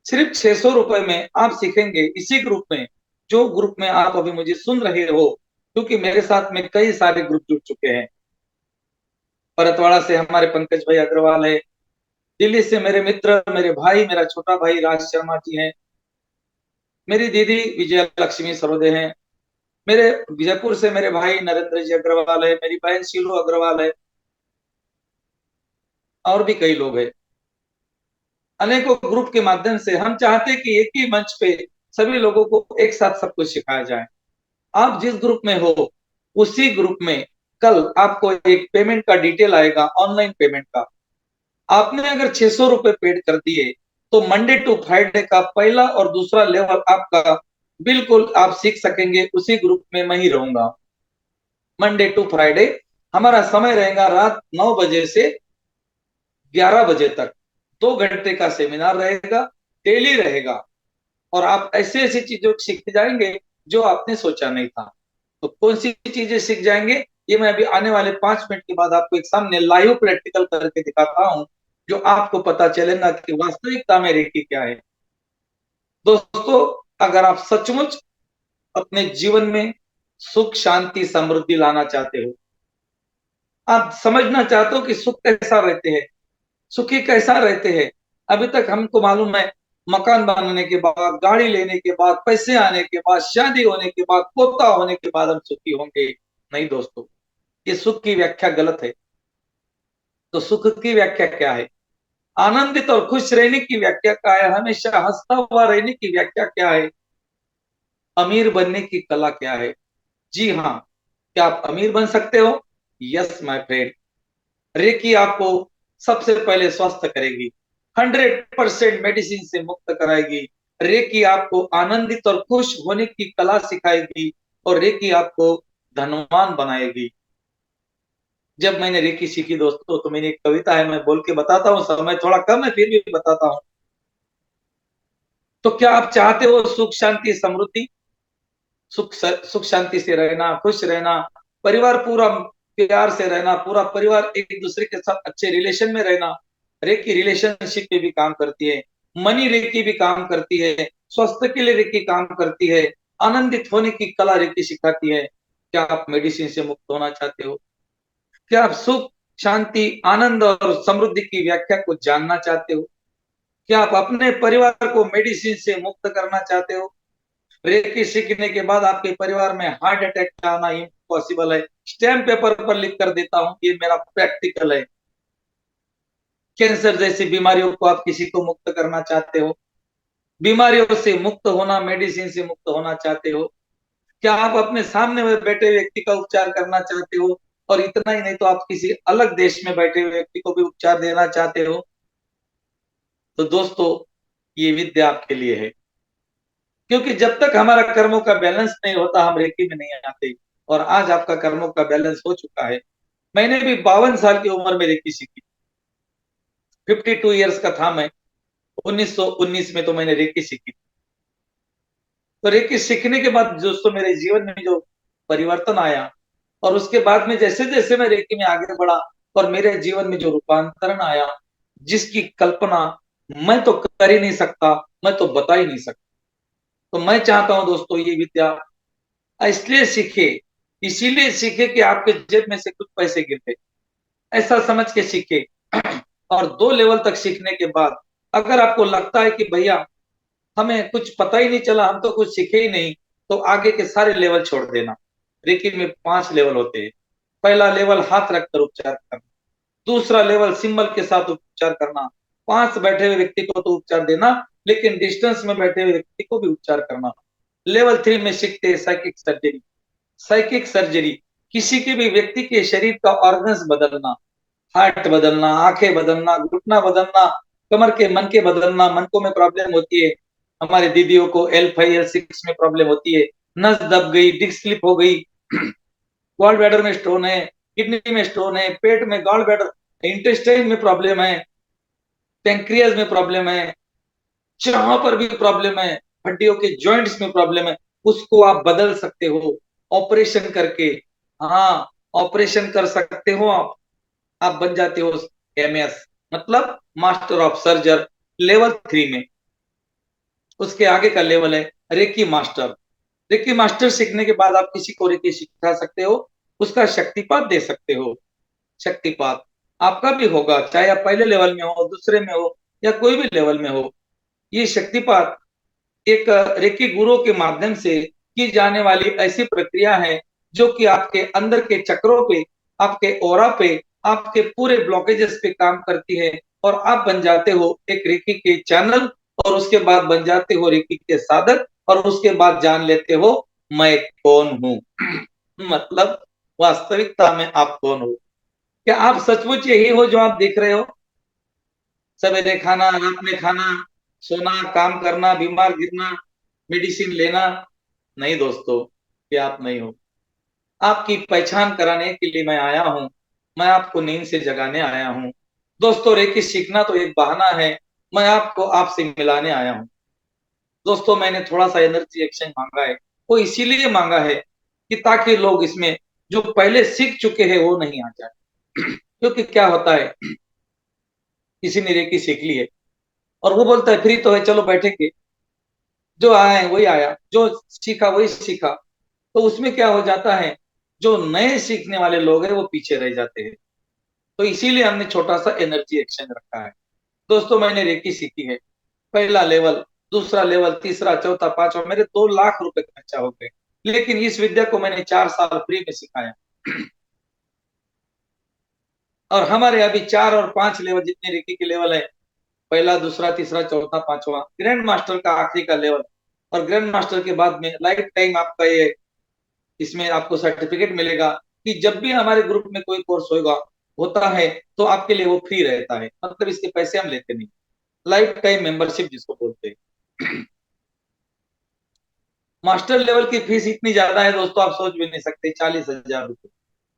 S1: सिर्फ 600 रुपए में आप सीखेंगे इसी ग्रुप में, जो ग्रुप में आप अभी मुझे सुन रहे हो, क्योंकि मेरे साथ में कई सारे ग्रुप जुड़ चुके हैं। परतवाड़ा से हमारे पंकज भाई अग्रवाल है, दिल्ली से मेरे मित्र, मेरे भाई, मेरा छोटा भाई राज शर्मा जी हैं, मेरी दीदी विजय लक्ष्मी सरोदे हैं, मेरे विजयपुर से मेरे भाई नरेंद्र जी अग्रवाल है, मेरी बहन शीलू अग्रवाल है, और भी कई लोग हैं। अनेकों ग्रुप के माध्यम से हम चाहते हैं कि एक ही मंच पे सभी लोगों को एक साथ सब कुछ सिखाया जाए। आप जिस ग्रुप में हो उसी ग्रुप में कल आपको एक पेमेंट का डिटेल आएगा, ऑनलाइन पेमेंट का। आपने अगर 600 रुपए पेड कर दिए, तो मंडे टू फ्राइडे का पहला और दूसरा लेवल आपका बिल्कुल आप सीख सकेंगे। उसी ग्रुप में मैं ही रहूंगा। मंडे टू फ्राइडे हमारा समय रहेगा रात 9 बजे से 11 बजे तक। 2 घंटे का सेमिनार रहेगा, डेली रहेगा, और आप ऐसे ऐसी चीजों को सीख जाएंगे जो आपने सोचा नहीं था। तो कौन सी चीजें सीख जाएंगे, ये मैं अभी आने वाले 5 मिनट के बाद आपको एक सामने लाइव प्रैक्टिकल करके दिखाता हूं, जो आपको पता चलेगा कि वास्तविकता में रेकी क्या है। दोस्तों, अगर आप सचमुच अपने जीवन में सुख शांति समृद्धि लाना चाहते हो, आप समझना चाहते हो कि सुख कैसा रहते हैं, सुखी कैसा रहते हैं। अभी तक हमको मालूम है मकान बनने के बाद, गाड़ी लेने के बाद, पैसे आने के बाद, शादी होने के बाद, पोता होने के बाद हम सुखी होंगे। नहीं दोस्तों, ये सुख की व्याख्या गलत है। तो सुख की व्याख्या क्या है, आनंदित और खुश रहने की व्याख्या क्या है, हमेशा हंसता हुआ रहने की व्याख्या क्या है, अमीर बनने की कला क्या है। जी हाँ, क्या आप अमीर बन सकते हो? Yes my friend. रेकी आपको सबसे पहले स्वस्थ करेगी, 100% मेडिसिन से मुक्त कराएगी। रेकी आपको आनंदित और खुश होने की कला सिखाएगी, और रेकी आपको धनवान बनाएगी। जब मैंने रेकी सीखी दोस्तों, तो मेरी एक कविता है, मैं बोल के बताता हूँ, समय थोड़ा कम है फिर भी बताता हूँ। तो क्या आप चाहते हो सुख शांति समृद्धि, सुख शांति से रहना, खुश रहना, परिवार पूरा प्यार से रहना, पूरा परिवार एक दूसरे के साथ अच्छे रिलेशन में रहना। रेकी रिलेशनशिप पे भी काम करती है, मनी रेकी भी काम करती है, स्वास्थ्य के लिए रेकी काम करती है, आनंदित होने की कला रेकी सिखाती है। क्या आप मेडिसिन से मुक्त होना चाहते हो? क्या आप सुख शांति आनंद और समृद्धि की व्याख्या को जानना चाहते हो? क्या आप अपने परिवार को मेडिसिन से मुक्त करना चाहते हो? रेकी सीखने के बाद आपके परिवार में हार्ट अटैक का आना इम्पॉसिबल है। स्टैम्प पेपर पर लिख कर देता हूं, ये मेरा प्रैक्टिकल है। कैंसर जैसी बीमारियों को आप किसी को मुक्त करना चाहते हो, बीमारियों से मुक्त होना, मेडिसिन से मुक्त होना चाहते हो, क्या आप अपने सामने में बैठे व्यक्ति का उपचार करना चाहते हो, और इतना ही नहीं तो आप किसी अलग देश में बैठे हुए व्यक्ति को भी उपचार देना चाहते हो, तो दोस्तों ये विद्या आपके लिए है। क्योंकि जब तक हमारा कर्मों का बैलेंस नहीं होता हम रेकी में नहीं आते। और आज आपका कर्मों का बैलेंस हो चुका है। मैंने भी 52 साल की उम्र में रेकी सीखी। 52 ईयर्स का था मैं। 1919 में तो मैंने रेकी सीखी। तो रेकी सीखने के बाद दोस्तों मेरे जीवन में जो परिवर्तन आया, और उसके बाद में जैसे जैसे मैं रेकी में आगे बढ़ा, और मेरे जीवन में जो रूपांतरण आया, जिसकी कल्पना मैं तो कर ही नहीं सकता, मैं तो बता ही नहीं सकता। तो मैं चाहता हूं दोस्तों ये विद्या इसलिए सीखे, इसीलिए सीखे कि आपके जेब में से कुछ पैसे गिरते, ऐसा समझ के सीखे। और 2 लेवल तक सीखने के बाद अगर आपको लगता है कि भैया हमें कुछ पता ही नहीं चला, हम तो कुछ सीखे ही नहीं, तो आगे के सारे लेवल छोड़ देना। रेकी में 5 लेवल होते हैं। पहला लेवल हाथ रखकर उपचार करना, दूसरा लेवल सिंबल के साथ उपचार करना, पास बैठे हुए व्यक्ति को तो उपचार देना, लेकिन डिस्टेंस में बैठे हुए व्यक्ति को भी उपचार करना। लेवल 3 में सीखते हैं साइकिक सर्जरी। साइकिक सर्जरी किसी के भी व्यक्ति के शरीर का ऑर्गन्स बदलना, हार्ट बदलना, आंखें बदलना, घुटना बदलना, कमर के मन के बदलना। मनकों में प्रॉब्लम होती है, हमारे दीदियों को L5 L6 में प्रॉब्लम होती है, नस दब गई, डिस्क स्लिप हो गई, गॉल ब्लैडर में स्टोन है, किडनी में स्टोन है, पेट में गॉल ब्लैडर, इंटेस्टाइन में प्रॉब्लम है, पेंक्रियाज में प्रॉब्लम है, जहां पर भी प्रॉब्लम है, हड्डियों के जॉइंट्स में प्रॉब्लम है, उसको आप बदल सकते हो ऑपरेशन करके। हाँ, ऑपरेशन कर सकते हो आप बन जाते हो MS, मतलब मास्टर ऑफ सर्जर, लेवल 3 में। उसके आगे का लेवल है रेकी मास्टर। रेकी मास्टर सीखने के बाद आप किसी को रेकी सिखा सकते हो, उसका शक्तिपात दे सकते हो। शक्तिपात आपका भी होगा, चाहे आप पहले लेवल में हो, दूसरे में हो, या कोई भी लेवल में हो। ये शक्तिपात एक रेकी गुरु के माध्यम से की जाने वाली ऐसी प्रक्रिया है जो कि आपके अंदर के चक्रों पे, आपके ओरा पे, आपके पूरे ब्लॉकेजेस पे काम करती है, और आप बन जाते हो एक रेकी के चैनल, और उसके बाद बन जाते हो रेकी के साधक, और उसके बाद जान लेते हो मैं कौन हूं। मतलब वास्तविकता में आप कौन हो। क्या आप सचमुच यही हो जो आप देख रहे हो? सवेरे खाना, रात में खाना, सोना, काम करना, बीमार गिरना, मेडिसिन लेना? नहीं दोस्तों, ये आप नहीं हो। आपकी पहचान कराने के लिए मैं आया हूं। मैं आपको नींद से जगाने आया हूं। दोस्तों रेकी सीखना तो एक बहाना है, मैं आपको आपसे मिलाने आया हूं। दोस्तों मैंने थोड़ा सा एनर्जी एक्सचेंज मांगा है, वो इसीलिए मांगा है कि ताकि लोग इसमें जो पहले सीख चुके हैं वो नहीं आ जाए। क्योंकि क्या होता है, किसी ने रेकी सीख ली है और वो बोलता है फ्री तो है, चलो बैठेंगे, जो आया है वही आया, जो सीखा वही सीखा। तो उसमें क्या हो जाता है, जो नए सीखने वाले लोग हैं वो पीछे रह जाते हैं। तो इसीलिए हमने छोटा सा एनर्जी एक्सचेंज रखा है। दोस्तों मैंने रेकी सीखी है, पहला लेवल, दूसरा लेवल, तीसरा, चौथा, पांचवा, मेरे 2 लाख रुपए खर्चा हो गए, लेकिन इस विद्या को मैंने 4 साल फ्री में सिखाया। और हमारे अभी 4 और 5 लेवल जितने रेकी के लेवल है, पहला, दूसरा, तीसरा, चौथा, पांचवा, ग्रैंड मास्टर का आखिरी का लेवल। और ग्रैंड मास्टर के बाद में लाइफ टाइम आपका ये, इसमें आपको सर्टिफिकेट मिलेगा कि जब भी हमारे ग्रुप में कोई कोर्स होगा, होता है, तो आपके लिए वो फ्री रहता है, मतलब इसके पैसे हम लेते नहीं। लाइफ टाइम मेंबरशिप जिसको बोलते हैं। मास्टर लेवल की फीस इतनी ज्यादा है दोस्तों, आप सोच भी नहीं सकते, 40,000 रुपए।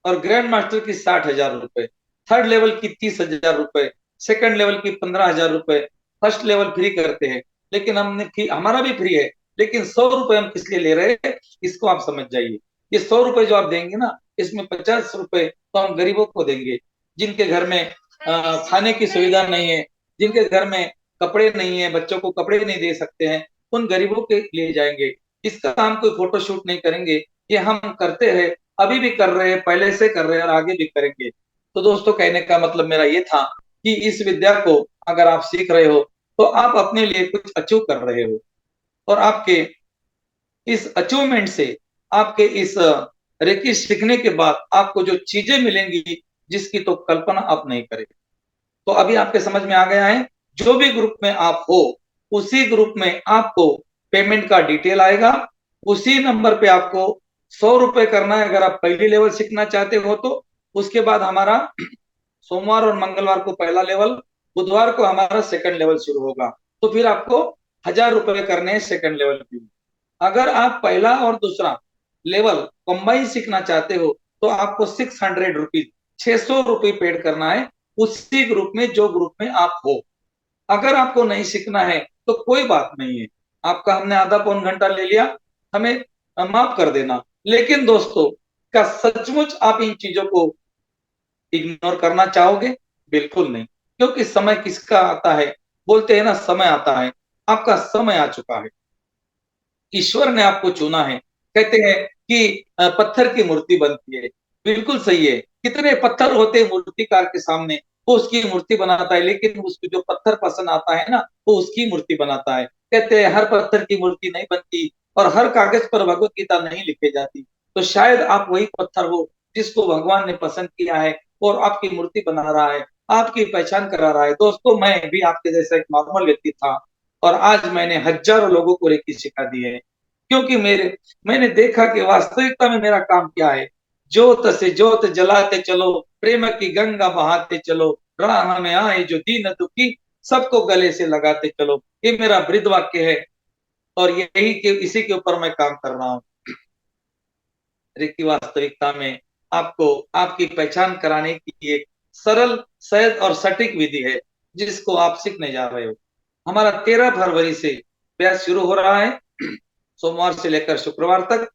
S1: और ग्रैंड मास्टर की 60,000 रुपए, थर्ड लेवल की 30,000 रुपए, सेकंड लेवल की 15,000 रुपए। फर्स्ट लेवल फ्री करते हैं, लेकिन हमने हमारा भी फ्री है, लेकिन 100 रुपए हम किस लिए ले रहे हैं, इसको आप समझ जाइए। ये 100 रुपए जो आप देंगे ना, इसमें 50 रुपए तो हम गरीबों को देंगे, जिनके घर में खाने की सुविधा नहीं है, जिनके घर में कपड़े नहीं है, बच्चों को कपड़े नहीं दे सकते हैं, उन गरीबों के लिए जाएंगे। इसका हम कोई फोटोशूट नहीं करेंगे, ये हम करते हैं, अभी भी कर रहे हैं, पहले से कर रहे हैं और आगे भी करेंगे। तो दोस्तों कहने का मतलब मेरा ये था कि इस विद्या को अगर आप सीख रहे हो, तो आप अपने लिए कुछ अचीव कर रहे हो, और आपके इस अचीवमेंट से, आपके इस रेकी सीखने के बाद आपको जो चीजें मिलेंगी, जिसकी तो कल्पना आप नहीं करेंगे। तो अभी आपके समझ में आ गया है, जो भी ग्रुप में आप हो, उसी ग्रुप में आपको पेमेंट का डिटेल आएगा। उसी नंबर पे आपको 100 रुपए करना है अगर आप पहली लेवल सीखना चाहते हो तो। उसके बाद हमारा सोमवार और मंगलवार को पहला लेवल, बुधवार को हमारा सेकंड लेवल शुरू होगा। तो फिर आपको 1000 रुपए करने हैं सेकंड लेवल के। अगर आप पहला और दूसरा लेवल कंबाइन सीखना चाहते हो तो आपको 600 रुपीज, 600 रुपये पेड करना है उसी ग्रुप में जो ग्रुप में आप हो। अगर आपको नहीं सीखना है तो कोई बात नहीं है, आपका हमने आधा पौन घंटा ले लिया, हमें माफ कर देना। लेकिन दोस्तों, क्या सचमुच आप इन चीजों को इग्नोर करना चाहोगे? बिल्कुल नहीं, क्योंकि समय किसका आता है, बोलते हैं ना समय आता है। आपका समय आ चुका है, ईश्वर ने आपको चुना है। कहते हैं कि पत्थर की मूर्ति बनती है, बिल्कुल सही है। कितने पत्थर होते हैं मूर्तिकार के सामने, वो उसकी मूर्ति बनाता है, लेकिन उसको जो पत्थर पसंद आता है ना, वो उसकी मूर्ति बनाता है। कहते हैं हर पत्थर की मूर्ति नहीं बनती और हर कागज पर भगवत गीता नहीं लिखी जाती। तो शायद आप वही पत्थर हो जिसको भगवान ने पसंद किया है और आपकी मूर्ति बना रहा है, आपकी पहचान करा रहा है। दोस्तों, मैं भी आपके जैसा एक नॉर्मल व्यक्ति था और आज मैंने हजारों लोगों को रेकी सिखा दी है, क्योंकि मैंने देखा कि वास्तविकता में मेरा काम क्या है। जोत से जोत जलाते चलो, प्रेम की गंगा बहाते चलो, राह में आए जो दीन दुखी, सबको गले से लगाते चलो। ये मेरा बृहद वाक्य है और यही के इसी के ऊपर मैं काम कर रहा हूँ। रेकी वास्तविकता में आपको आपकी पहचान कराने की एक सरल, सहज और सटीक विधि है, जिसको आप सीखने जा रहे हो। हमारा 13 फरवरी से बैच शुरू हो रहा है, सोमवार से लेकर शुक्रवार तक।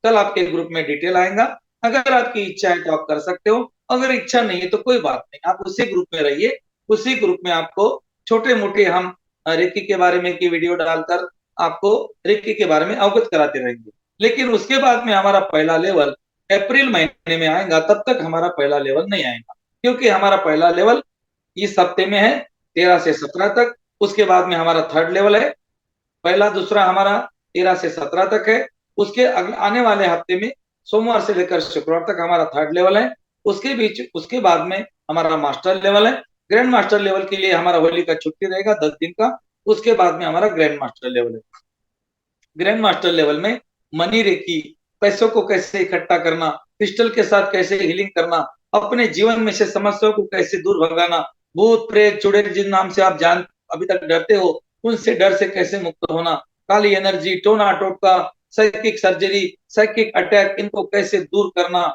S1: कल आपके ग्रुप में डिटेल आएगा। अगर आपकी इच्छा है तो आप कर सकते हो, अगर इच्छा नहीं है तो कोई बात नहीं, आप उसी ग्रुप में रहिए। उसी ग्रुप में आपको छोटे मोटे हम रेकी के बारे में की वीडियो डालकर आपको रेकी के बारे में अवगत कराते रहेंगे। लेकिन उसके बाद में हमारा पहला लेवल अप्रैल महीने में आएगा, तब तक हमारा पहला लेवल नहीं आएगा, क्योंकि हमारा पहला लेवल इस हफ्ते में है 13 से 17 तक। उसके बाद में हमारा थर्ड लेवल है, पहला दूसरा हमारा 13 से 17 तक है। उसके आने वाले हफ्ते में सोमवार से लेकर शुक्रवार तक हमारा थर्ड लेवल है। उसके बाद में हमारा मास्टर लेवल है। ग्रैंड मास्टर लेवल के लिए हमारा होली का छुट्टी रहेगा 10 दिन का। उसके बाद में हमारा ग्रैंड मास्टर लेवल है। ग्रैंड मास्टर लेवल में मनी रेकी, पैसों को कैसे इकट्ठा करना, क्रिस्टल के साथ कैसे हीलिंग करना, अपने जीवन में से समस्याओं को कैसे दूर भगाना, भूत प्रेत चुड़ैल जिन नाम से आप जान अभी तक डरते हो, उनसे डर से कैसे मुक्त होना, काली एनर्जी, टोना टोटका, साइकिक सर्जरी, साइकिक अटैक, इनको कैसे दूर करना,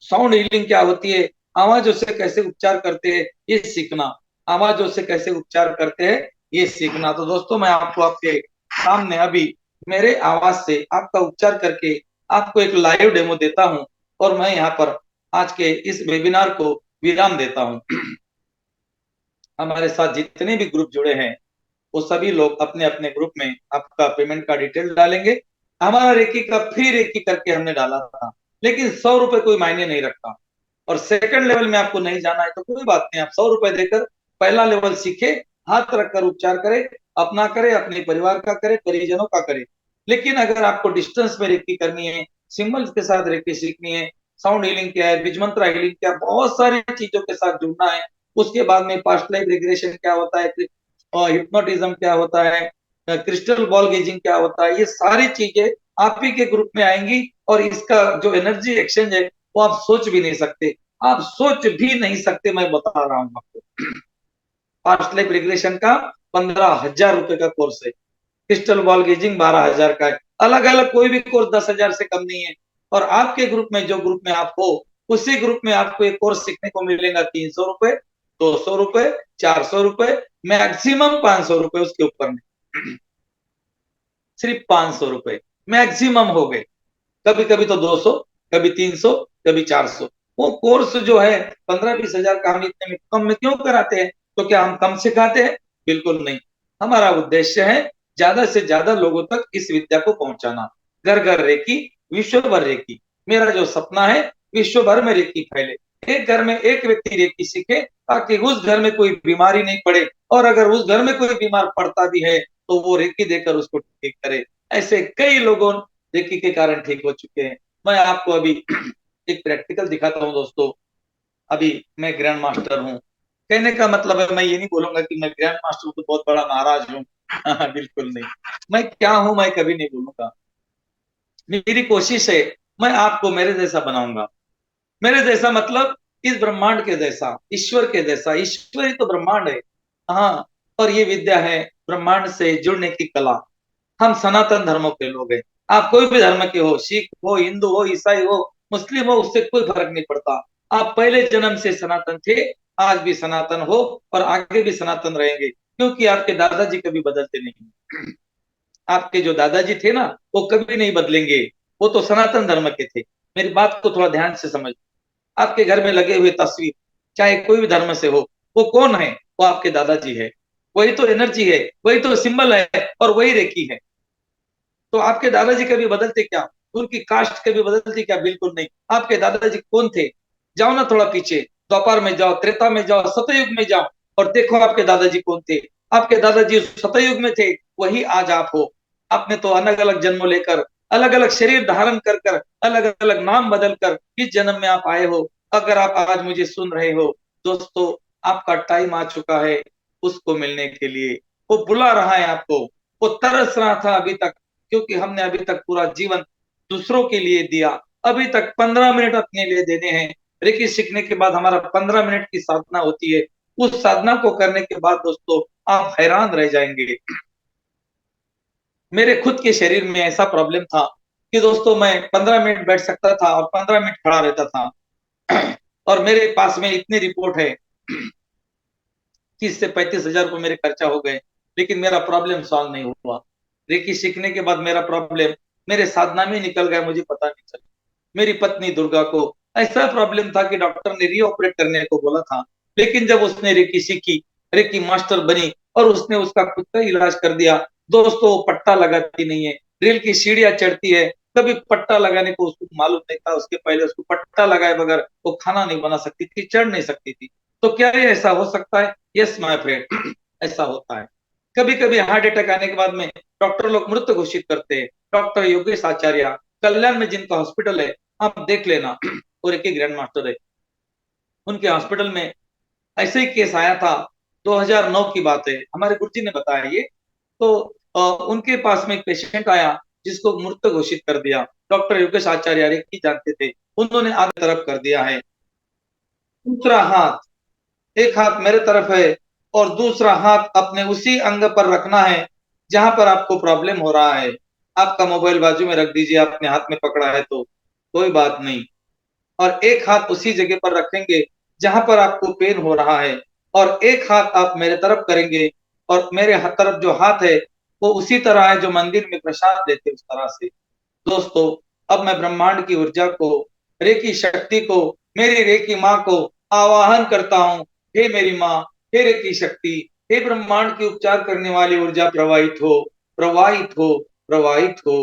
S1: साउंड हीलिंग क्या होती है, आवाजों से कैसे उपचार करते हैं ये सीखना, आवाजों से कैसे उपचार करते हैं ये सीखना। तो दोस्तों, मैं आपको आपके सामने अभी मेरे आवाज से आपका उपचार करके आपको एक लाइव डेमो देता हूं और मैं यहाँ पर आज के इस वेबिनार को विराम देता हूं। हमारे साथ जितने भी ग्रुप जुड़े हैं वो सभी लोग अपने अपने ग्रुप में आपका पेमेंट का डिटेल डालेंगे। हमारा रेकी का फ्री रेकी करके हमने डाला था, लेकिन 100 रुपए कोई मायने नहीं रखता। और सेकंड लेवल में आपको नहीं जाना है तो कोई बात नहीं, आप 100 रुपए देकर पहला लेवल सीखे, हाथ रखकर उपचार करे, अपना करे, अपने परिवार का करे, परिजनों का करे। लेकिन अगर आपको डिस्टेंस में रेकी करनी है, सिंबल्स के साथ रेकी सीखनी है, साउंड हीलिंग क्या है, बीज मंत्र हीलिंग क्या, बहुत सारी चीजों के साथ जुड़ना है। उसके बाद में पास्ट लाइफ रिग्रेशन क्या होता है, और हिप्नोटिज्म क्या होता है, क्रिस्टल बॉल गेजिंग क्या होता है, ये सारी चीजें आप ही के ग्रुप में आएंगी। और इसका जो एनर्जी एक्सचेंज है वो आप सोच भी नहीं सकते, आप सोच भी नहीं सकते, मैं बता रहा हूँ आपको। पास्ट लाइफ रिग्रेशन का 15,000 रुपए का कोर्स है, क्रिस्टल बॉल गेजिंग 12,000 का है। अलग अलग कोई भी कोर्स 10,000 से कम नहीं है। और आपके ग्रुप में जो ग्रुप में आप हो, उसी ग्रुप में आपको एक कोर्स सीखने को मिलेगा 300 रुपए, 200 रुपए, 400 रुपए, मैक्सिमम 500 रुपए। उसके ऊपर में सिर्फ 500 रुपए मैक्सिमम हो गए, कभी कभी तो 200, कभी 300, कभी 400। वो कोर्स जो है 15-20 हजार का हम इतने में कम में क्यों कराते हैं? तो क्या हम कम सिखाते हैं? बिल्कुल नहीं। हमारा उद्देश्य है ज्यादा से ज्यादा लोगों तक इस विद्या को पहुंचाना। घर घर रेकी, विश्व भर रेकी। मेरा जो सपना है, विश्व भर में रेकी फैले, एक घर में एक व्यक्ति रेकी सीखे, ताकि उस घर में कोई बीमारी नहीं पड़े, और अगर उस घर में कोई बीमार पड़ता भी है तो वो रेकी देकर उसको ठीक करे। ऐसे कई लोगों रेकी के कारण ठीक हो चुके हैं। मैं आपको अभी एक प्रैक्टिकल दिखाता हूँ दोस्तों। अभी मैं ग्रैंड मास्टर हूँ। कहने का मतलब है, मैं ये नहीं बोलूंगा कि मैं ग्रैंड मास्टर हूँ तो बहुत बड़ा महाराज हूँ। बिल्कुल नहीं। मैं क्या हूँ मैं कभी नहीं बोलूंगा। मेरी कोशिश है, मैं आपको मेरे जैसा बनाऊंगा। मेरे जैसा मतलब इस ब्रह्मांड के जैसा, ईश्वर के जैसा। ईश्वर ही तो ब्रह्मांड है। हाँ। और ये विद्या है ब्रह्मांड से जुड़ने की कला। हम सनातन धर्मों के लोग हैं। आप कोई भी धर्म के हो, सिख हो, हिंदू हो, ईसाई हो, मुस्लिम हो, उससे कोई फर्क नहीं पड़ता। आप पहले जन्म से सनातन थे, आज भी सनातन हो, और आगे भी सनातन रहेंगे, क्योंकि आपके दादाजी कभी बदलते नहीं। आपके जो दादाजी थे ना, वो कभी नहीं बदलेंगे। वो तो सनातन धर्म के थे। मेरी बात को थोड़ा ध्यान से समझ। आपके घर में लगे हुए तस्वीर, चाहे कोई भी धर्म से हो, वो कौन है? वो आपके दादाजी है। वही तो एनर्जी है, वही तो सिंबल है, और वही रेकी है। तो आपके दादाजी कभी बदलते क्या? उनकी कास्ट कभी बदलती क्या? बिल्कुल नहीं। आपके दादाजी कौन थे? जाओ ना थोड़ा पीछे, द्वापर में जाओ, त्रेता में जाओ, सतयुग में जाओ, और देखो आपके दादाजी कौन थे। आपके दादाजी उस सतयुग में थे, वही आज आप हो। आपने तो अलग अलग जन्म लेकर, अलग अलग शरीर धारण कर कर, अलग अलग नाम बदल कर इस जन्म में आप आए हो। अगर आप आज मुझे सुन रहे हो दोस्तों, आपका टाइम आ चुका है उसको मिलने के लिए। वो बुला रहा है आपको। वो तरस रहा था अभी तक, क्योंकि हमने अभी तक पूरा जीवन दूसरों के लिए दिया। अभी तक 15 मिनट अपने लिए देने हैं। रेकी सीखने के बाद हमारा 15 मिनट की साधना होती है। उस साधना को करने के बाद दोस्तों, आप हैरान रह जाएंगे। मेरे खुद के शरीर में ऐसा प्रॉब्लम था कि दोस्तों, मैं 15 मिनट बैठ सकता था और 15 मिनट खड़ा रहता था। और मेरे पास में इतनी रिपोर्ट है, 30 से 35 हजार रुपये मेरे खर्चा हो गए, लेकिन मेरा प्रॉब्लम सॉल्व नहीं हुआ। रेकी सीखने के बाद मेरा प्रॉब्लम मेरे साधना में निकल गया, मुझे पता नहीं चला। मेरी पत्नी दुर्गा को ऐसा प्रॉब्लम था कि डॉक्टर ने रीऑपरेट करने को बोला था, लेकिन जब उसने रेकी सीखी, रेकी मास्टर बनी, और उसने उसका खुद का इलाज कर दिया। दोस्तों, वो पट्टा लगाती नहीं है, रेल की सीढ़ियां चढ़ती है। कभी पट्टा लगाने को उसको मालूम नहीं था। उसके पहले उसको पट्टा लगाए बगैर वो खाना नहीं बना सकती थी, चढ़ नहीं सकती थी। तो क्या ये ऐसा हो सकता है? यस माय फ्रेंड, ऐसा होता है। कभी कभी हार्ट अटैक आने के बाद में डॉक्टर लोग मृत घोषित करते हैं। डॉक्टर योगेश आचार्य, कल्याण में जिनका हॉस्पिटल है, आप देख लेना, और एक ही ग्रैंड मास्टर है। उनके हॉस्पिटल में ऐसे ही केस आया था। 2009 की बात है, हमारे गुरुजी ने बताया ये। तो उनके पास में एक पेशेंट आया, जिसको मृत घोषित कर दिया। डॉक्टर योगेश आचार्य की जानते थे, उन्होंने आगे तरफ कर दिया है। दूसरा हाथ, एक हाथ मेरे तरफ है, और दूसरा हाथ अपने उसी अंग पर रखना है जहां पर आपको प्रॉब्लम हो रहा है। आपका मोबाइल बाजू में रख दीजिए, आपने हाथ में पकड़ा है तो कोई बात नहीं। और एक हाथ उसी जगह पर रखेंगे जहां पर आपको पेन हो रहा है, और एक हाथ आप मेरे तरफ करेंगे, और मेरे तरफ जो हाथ है वो उसी तरह है जो मंदिर में प्रसाद देते उस तरह से। दोस्तों, अब मैं ब्रह्मांड की ऊर्जा को, रेकी शक्ति को, मेरी रेकी माँ को आवाहन करता हूँ। हे मेरी माँ, हे रेकी शक्ति, हे ब्रह्मांड की उपचार करने वाली ऊर्जा, प्रवाहित हो, प्रवाहित हो, प्रवाहित हो।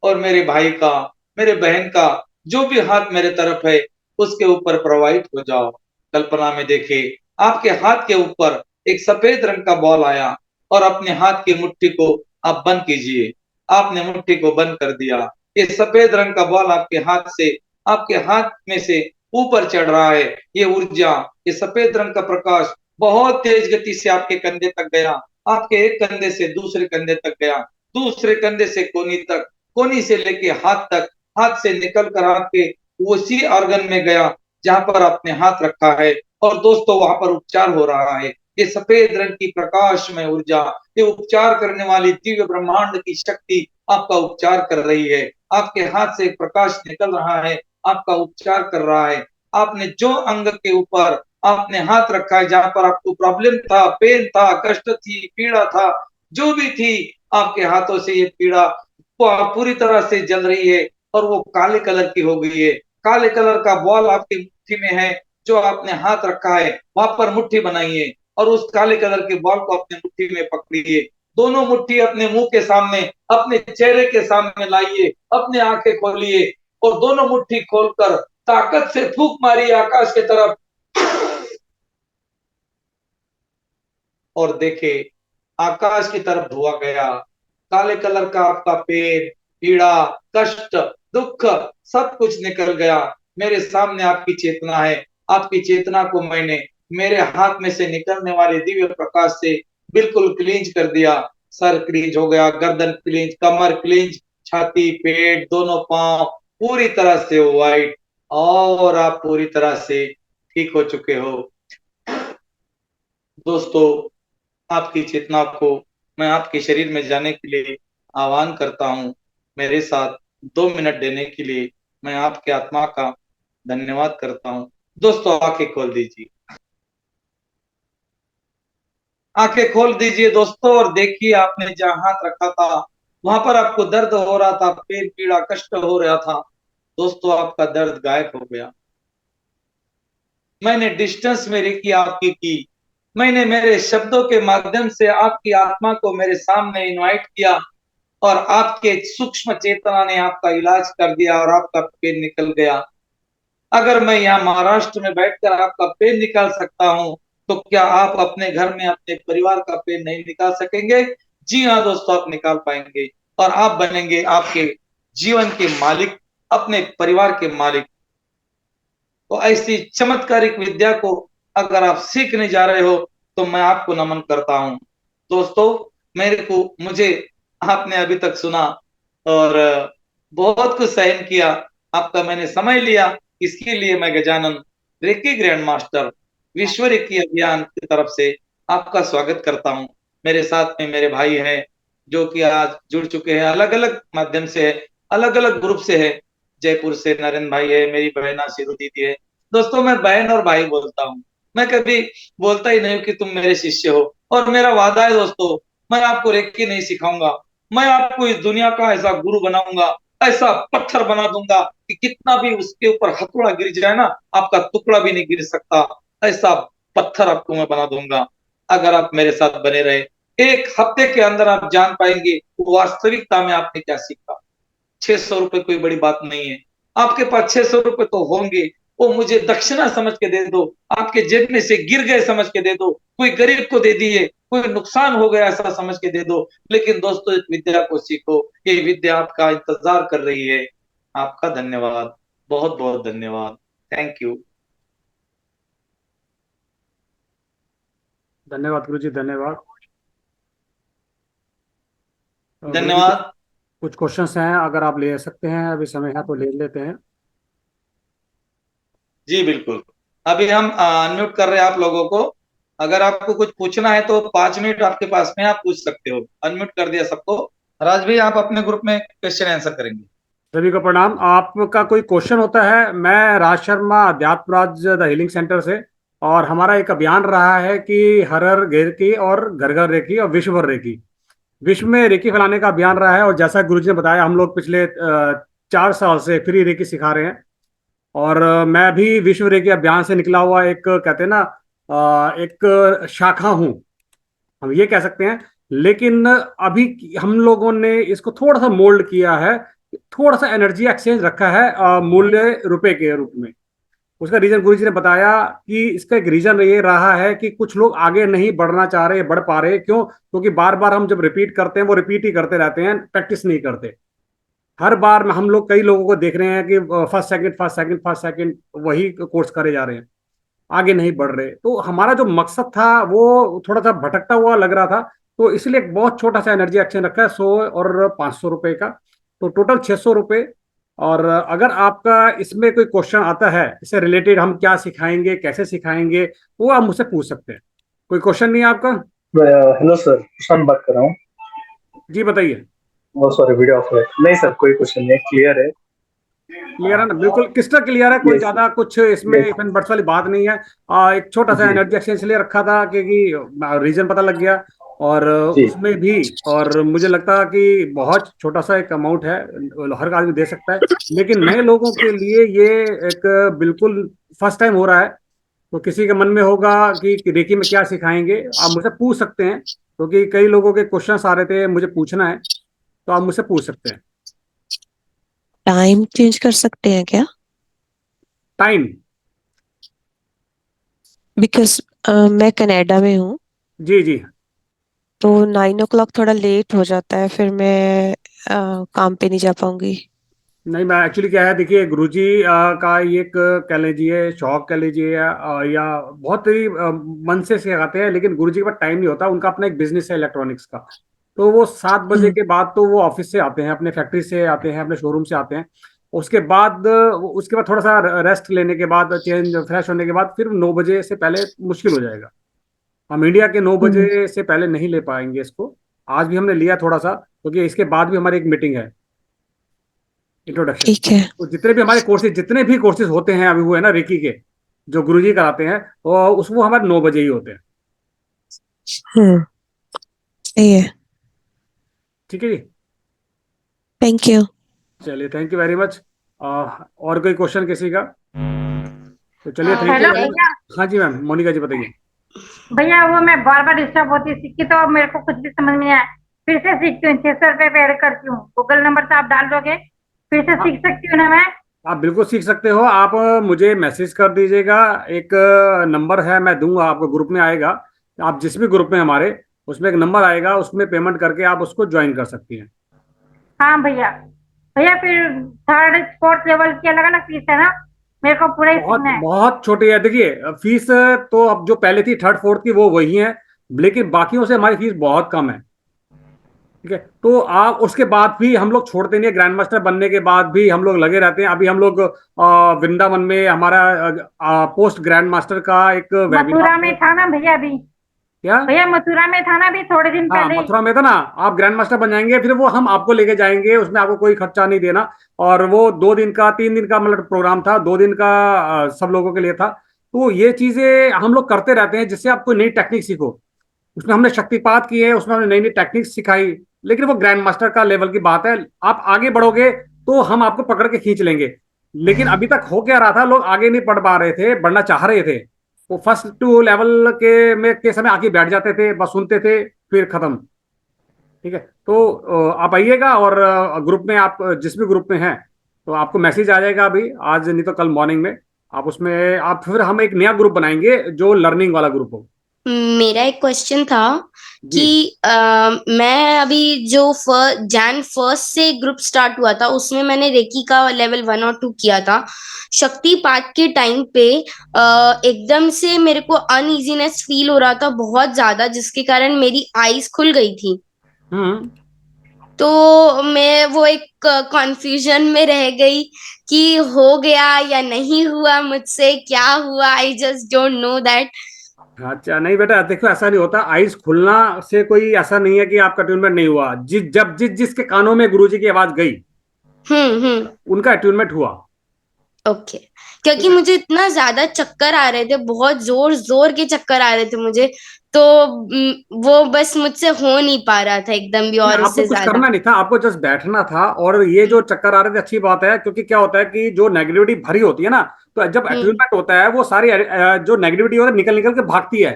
S1: और मेरे भाई का, मेरे बहन का जो भी हाथ मेरे तरफ है, उसके ऊपर प्रवाहित हो जाओ। कल्पना में देखे, आपके हाथ के ऊपर एक सफेद रंग का बॉल आया, और अपने हाथ की मुट्ठी को आप बंद कीजिए। आपने मुट्ठी को बंद कर दिया। ये सफेद रंग का बॉल आपके हाथ से, आपके हाथ में से ऊपर चढ़ रहा है। ये ऊर्जा, ये सफेद रंग का प्रकाश बहुत तेज गति से आपके कंधे तक गया। आपके एक कंधे से दूसरे कंधे तक गया, दूसरे कंधे से कोनी तक, कोनी से लेके हाथ तक, हाथ से निकल कर आपके उसी ऑर्गन में गया जहां पर आपने हाथ रखा है। और दोस्तों, वहां पर उपचार हो रहा है। ये सफेद रंग की प्रकाश में ऊर्जा, ये उपचार करने वाली दिव्य ब्रह्मांड की शक्ति आपका उपचार कर रही है। आपके हाथ से प्रकाश निकल रहा है, आपका उपचार कर रहा है। आपने जो अंग के ऊपर आपने हाथ रखा है, जहां पर आपको प्रॉब्लम था, पेन था, कष्ट थी, पीड़ा था, जो भी थी, आपके हाथों से ये पीड़ा पूरी तरह से जल रही है, और वो काले कलर की हो गई है। काले कलर का बॉल आपकी मुट्ठी में है, जो आपने हाथ रखा है वहां पर मुट्ठी बनाइए, और उस काले कलर के बॉल को अपने मुट्ठी में पकड़िए। दोनों मुट्ठी अपने मुंह के सामने, अपने चेहरे के सामने लाइए, अपने आंखें खोलिए, और दोनों मुट्ठी खोलकर ताकत से फूंक मारिए आकाश की तरफ, और देखे आकाश की तरफ धुआ गया। काले कलर का आपका पेड़, पीड़ा, कष्ट, दुख सब कुछ निकल गया। मेरे सामने आपकी चेतना है। आपकी चेतना को मैंने मेरे हाथ में से निकलने वाले दिव्य प्रकाश से बिल्कुल क्लींज कर दिया। सर क्लींज हो गया, गर्दन क्लींज, कमर क्लींज, छाती, पेट, दोनों पांव पूरी तरह से व्हाइट, और आप पूरी तरह से ठीक हो चुके हो। दोस्तों, आपकी चेतना को मैं आपके शरीर में जाने के लिए आह्वान करता हूँ। मेरे साथ 2 मिनट देने के लिए मैं आपके आत्मा का धन्यवाद करता हूँ। दोस्तों, आंखें खोल दीजिए। आंखें खोल दीजिए दोस्तों, और देखिए आपने जहां हाथ रखा था वहां पर आपको दर्द हो रहा था, पेट पीड़ा, कष्ट हो रहा था। दोस्तों, आपका दर्द गायब हो गया। मैंने डिस्टेंस मेरी की आपकी की। मैंने मेरे शब्दों के माध्यम से आपकी आत्मा को मेरे सामने इनवाइट किया, और आपके सूक्ष्म चेतना ने आपका इलाज कर दिया और आपका पेन निकल गया। अगर मैं यहाँ महाराष्ट्र में बैठकर आपका पेन निकाल सकता हूँ, तो क्या आप अपने घर में अपने परिवार का पेन नहीं निकाल सकेंगे? जी हाँ दोस्तों, आप निकाल पाएंगे, और आप बनेंगे आपके जीवन के मालिक, अपने परिवार के मालिक। तो ऐसी चमत्कारिक विद्या को अगर आप सीखने जा रहे हो, तो मैं आपको नमन करता हूँ। दोस्तों, मुझे आपने अभी तक सुना, और बहुत कुछ सहन किया। आपका मैंने समय लिया, इसके लिए मैं गजानन रेकी ग्रैंड मास्टर विश्व रेकी अभियान की तरफ से आपका स्वागत करता हूँ। मेरे साथ में मेरे भाई हैं, जो कि आज जुड़ चुके हैं, अलग अलग माध्यम से है, अलग अलग ग्रुप से है। जयपुर से नरेंद्र भाई है, मेरी बहना शिरू दीदी है। दोस्तों, मैं बहन और भाई बोलता हूँ, मैं कभी बोलता ही नहीं कि तुम मेरे शिष्य हो। और मेरा वादा है दोस्तों, मैं आपको रेकी नहीं सिखाऊंगा, मैं आपको इस दुनिया का ऐसा गुरु बनाऊंगा, ऐसा पत्थर बना दूंगा कि कितना भी उसके ऊपर हथौड़ा गिर जाए ना, आपका टुकड़ा भी नहीं गिर सकता। ऐसा पत्थर आपको मैं बना दूंगा, अगर आप मेरे साथ बने रहे। 1 हफ्ते के अंदर आप जान पाएंगे वास्तविकता में आपने क्या सीखा। 600 रुपए कोई बड़ी बात नहीं है। आपके पास 600 रुपए तो होंगे, वो मुझे दक्षिणा समझ के दे दो, आपके जेब में से गिर गए समझ के दे दो, कोई गरीब को दे दिए, कोई नुकसान हो गया ऐसा समझ के दे दो। लेकिन दोस्तों, इस विद्या को सीखो, ये विद्या आपका इंतजार कर रही है। आपका धन्यवाद, बहुत बहुत धन्यवाद। Thank you.
S2: धन्यवाद गुरु जी, धन्यवाद। गुरु जी,
S1: धन्यवाद।
S2: कुछ क्वेश्चंस हैं, अगर आप ले सकते हैं, अभी समय है तो ले लेते हैं।
S1: जी बिल्कुल। अभी हम अनम्यूट कर रहे हैं आप लोगों को। अगर आपको कुछ पूछना है तो 5 मिनट आपके पास में, आप पूछ सकते हो। अनम्यूट कर दिया सबको। राज भाई, आप अपने ग्रुप में क्वेश्चन आंसर करेंगे।
S2: सभी को प्रणाम। आपका कोई क्वेश्चन होता है? मैं Raj Sharma, अध्यात्मराज the healing centre से। और हमारा एक अभियान रहा है कि हर हर रेकी और घर घर रेकी और विश्व भर रेकी, विश्व में रेकी फैलाने का अभियान रहा है। और जैसा गुरु जी ने बताया, हम लोग पिछले 4 साल से फ्री रेकी सिखा रहे हैं। और मैं भी विश्व रेकी अभियान से निकला हुआ एक, कहते हैं ना, एक शाखा हूँ, हम ये कह सकते हैं। लेकिन अभी हम लोगों ने इसको थोड़ा सा मोल्ड किया है, थोड़ा सा एनर्जी एक्सचेंज रखा है मूल्य रुपए के रूप में। उसका रीजन गुरु जी ने बताया कि इसका एक रीजन ये रहा है कि कुछ लोग आगे नहीं बढ़ना चाह रहे, बढ़ पा रहे। क्यों? क्योंकि बार बार हम जब रिपीट करते हैं, वो रिपीट ही करते रहते हैं, प्रैक्टिस नहीं करते। हर बार में हम लोग कई लोगों को देख रहे हैं कि first second first second first second वही कोर्स करे जा रहे हैं, आगे नहीं बढ़ रहे। तो हमारा जो मकसद था वो थोड़ा सा भटकता हुआ लग रहा था। तो इसलिए एक बहुत छोटा सा एनर्जी एक्सचेंज रखा है, 100 और 500 रुपए का, तो टोटल 600 रुपये। और अगर आपका इसमें कोई क्वेश्चन आता है, इससे रिलेटेड हम क्या सिखाएंगे, कैसे सिखाएंगे, वो आप मुझसे पूछ सकते हैं। कोई क्वेश्चन नहीं है आपका?
S3: हेलो सर, प्रशांत बात कर रहा हूँ।
S2: जी बताइए।
S3: वो सॉरी, वीडियो ऑफ है। नहीं सर, कोई क्वेश्चन नहीं, क्लियर है।
S2: क्लियर है ना? बिल्कुल क्रिस्टल क्लियर है, कोई
S3: यस
S2: ज्यादा कुछ इसमें
S3: यस
S2: इफेंट बट्स वाली बात नहीं है। एक छोटा सा
S3: जी
S2: एनर्जी एक्सचेंज इसलिए रखा था क्योंकि रीजन पता लग गया। और
S3: जी
S2: उसमें भी, और मुझे लगता कि बहुत छोटा सा एक अमाउंट है, हर आदमी दे सकता है। लेकिन नए लोगों के लिए ये एक बिल्कुल फर्स्ट टाइम हो रहा है। तो किसी के मन में होगा कि रेकी में क्या सिखाएंगे, आप मुझसे पूछ सकते हैं, क्योंकि कई लोगों के क्वेश्चंस आ रहे थे, मुझे पूछना है, तो आप मुझसे पूछ सकते हैं।
S4: टाइम चेंज कर सकते हैं क्या?
S2: टाइम?
S4: बिकॉज मैं कनाडा में हूँ,
S2: जी जी।
S4: तो 9 o'clock थोड़ा लेट हो जाता है, फिर मैं काम पे नहीं जा पाऊंगी।
S2: नहीं, मैं एक्चुअली क्या है, देखिए गुरुजी का ये एक कह लीजिए शौक कह लीजिए, या बहुत ही मन से सिखाते हैं, लेकिन गुरुजी के पास टाइम नहीं होता। उनका अपना एक बिजनेस है इलेक्ट्रॉनिक्स का। तो वो 7 बजे
S4: हम्म।
S2: के बाद तो वो ऑफिस से आते हैं, अपने फैक्ट्री से आते हैं, अपने शोरूम से आते हैं। उसके बाद थोड़ा सा रेस्ट लेने के बाद, चेंज फ्रेश होने के बाद, फिर 9 बजे से पहले मुश्किल हो जाएगा। हम इंडिया के नौ
S4: हम्म।
S2: बजे से पहले नहीं ले पाएंगे इसको। आज भी हमने लिया थोड़ा सा, क्योंकि इसके बाद भी हमारी एक मीटिंग है, इंट्रोडक्शन।
S4: ठीक है।
S2: तो जितने भी कोर्सेज होते हैं अभी हुए ना रेकी के, जो गुरुजी कराते हैं, वो हमारे 9 बजे ही होते हैं।
S4: हम्म। सही है।
S2: ठीक है जी।
S4: Thank you.
S2: चलिए, थैंक यू वेरी मच। और कोई क्वेश्चन किसी का? तो चलिए, thank you
S5: hello
S2: very much.
S5: भैया।
S2: हाँ जी मैम, मोनिका जी बताइए।
S5: भैया वो मैं बार बार डिस्टर्ब होती सीखी तो अब मेरे को कुछ भी समझ में नहीं आया। फिर से सीखती हूँ, 600 रुपये पे ऐड करती हूँ। गूगल नंबर से आप डाल दोगे, फिर से
S2: हाँ,
S5: सीख सकती हूँ ना मैं?
S2: आप बिल्कुल सीख सकते हो। आप मुझे मैसेज कर दीजिएगा। एक नंबर है, मैं दूंगा आपको, ग्रुप में आएगा। आप जिस भी ग्रुप में हमारे, उसमें एक नंबर आएगा, उसमें पेमेंट करके आप उसको ज्वाइन कर सकती हैं।
S5: हाँ भैया। भैया फिर थर्ड फोर्थ लेवल की अलग अलग फीस है ना? मेरे को पूरा ही
S2: बहुत
S5: सीखना है।
S2: बहुत छोटी है, देखिए फीस तो अब जो पहले थी थर्ड फोर्थ की वो वही है, लेकिन बाकियों से हमारी फीस बहुत कम है। ठीक है, तो आप उसके बाद भी हम लोग छोड़ते नहीं है। ग्रैंड मास्टर बनने के बाद भी हम लोग लगे रहते हैं। अभी हम लोग वृंदावन में हमारा पोस्ट ग्रैंड मास्टर का एक
S5: मथुरा
S2: वेबिनार
S5: में
S2: है।
S5: था ना भैया अभी?
S2: क्या?
S5: भैया मथुरा में था ना अभी थोड़े दिन
S2: हाँ,
S5: पहले ही?
S2: मथुरा में था ना। आप ग्रैंड मास्टर बन जाएंगे, फिर वो हम आपको लेके जाएंगे, उसमें आपको कोई खर्चा नहीं देना। और वो 2 दिन का 3 दिन का मतलब प्रोग्राम था, 2 दिन का सब लोगों के लिए था। तो ये चीजें हम लोग करते रहते हैं, जिससे आप कोई नई टेक्निक सीखो। उसमें हमने शक्तिपात किए, उसमें हमने नई नई टेक्निक सिखाई। लेकिन वो ग्रैंड मास्टर का लेवल की बात है। आप आगे बढ़ोगे तो हम आपको पकड़ के खींच लेंगे। लेकिन अभी तक हो क्या रहा था, लोग आगे नहीं बढ़ पा रहे थे, बढ़ना चाह रहे थे। वो फर्स्ट टू लेवल के समय आके बैठ जाते थे, बस सुनते थे, फिर खत्म। ठीक है, तो आप आइएगा, और ग्रुप में, आप जिस भी ग्रुप में हैं, तो आपको मैसेज आ जाएगा अभी, आज नहीं तो कल मॉर्निंग में। आप उसमें, आप फिर हम एक नया ग्रुप बनाएंगे जो लर्निंग वाला ग्रुप हो।
S6: मेरा एक क्वेश्चन था
S2: जी।
S6: कि मैं अभी जो जैन फर्स्ट से ग्रुप स्टार्ट हुआ था उसमें मैंने रेकी का लेवल 1 और 2 किया था। शक्तिपात के टाइम पे एकदम से मेरे को अनइजीनेस फील हो रहा था बहुत ज्यादा, जिसके कारण मेरी आईज खुल गई थी।
S2: हम्म।
S6: तो मैं वो एक कंफ्यूजन में रह गई कि हो गया या नहीं हुआ, मुझसे क्या हुआ, I just don't know that.
S2: अच्छा, नहीं बेटा, देखो ऐसा नहीं होता। आइज खुलना से कोई ऐसा नहीं है कि आपका ट्यूनमेंट नहीं हुआ। जिसके कानों में गुरुजी की आवाज गई,
S6: हम्म।
S2: उनका ट्यूनमेंट हुआ।
S6: ओके। क्योंकि मुझे इतना ज्यादा चक्कर आ रहे थे, बहुत जोर जोर के चक्कर आ रहे थे मुझे। तो वो बस मुझसे हो नहीं पा रहा था एकदम भी,
S2: नहीं,
S6: और
S2: आपको
S6: उससे
S2: कुछ
S6: ज्यादा।
S2: करना नहीं था, आपको जस्ट बैठना था। और ये जो चक्कर आ रहे थे, अच्छी बात है, क्योंकि क्या होता है कि जो नेगेटिविटी भरी होती है ना, तो जब
S6: हम्म।
S2: अट्यूनमेंट होता है, वो सारी जो नेगेटिविटी होती है निकल निकल के भागती है।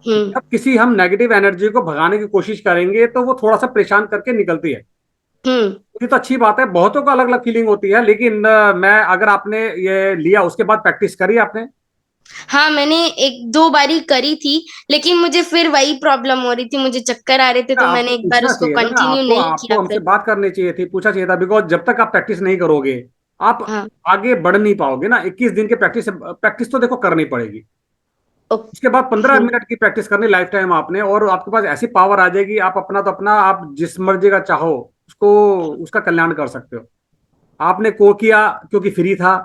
S6: हम्म।
S2: जब किसी हम नेगेटिव एनर्जी को भगाने की कोशिश करेंगे, तो वो थोड़ा सा परेशान करके निकलती है।
S6: हम्म।
S2: ये तो अच्छी बात है, बहुतों को अलग अलग फीलिंग होती है। लेकिन मैं, अगर आपने ये लिया, उसके बाद प्रैक्टिस करी आपने?
S6: हाँ, मैंने 1-2 बारी करी थी, लेकिन मुझे फिर वही प्रॉब्लम हो रही थी, मुझे चक्कर आ रहे थे, तो
S2: आपको
S6: मैंने एक बार
S2: पूछना
S6: उसको
S2: चाहिए था ना,
S6: कंटिन्यू
S2: आपको
S6: नहीं
S2: आपको
S6: किया
S2: हमसे
S6: फिर।
S2: बात करनी चाहिए थी, पूछना चाहिए था। बिकॉज जब तक आप प्रैक्टिस नहीं करोगे, आप
S6: हाँ।
S2: आगे बढ़ नहीं पाओगे ना। 21 दिन के प्रैक्टिस प्रैक्टिस तो देखो करनी पड़ेगी। उसके बाद 15
S6: ओके।
S2: मिनट की प्रैक्टिस करनी लाइफ टाइम आपने, और आपके पास ऐसी पावर आ जाएगी, आप अपना तो अपना, आप जिस मर्जी का चाहो उसको, उसका कल्याण कर सकते हो। आपने को किया क्योंकि फ्री था,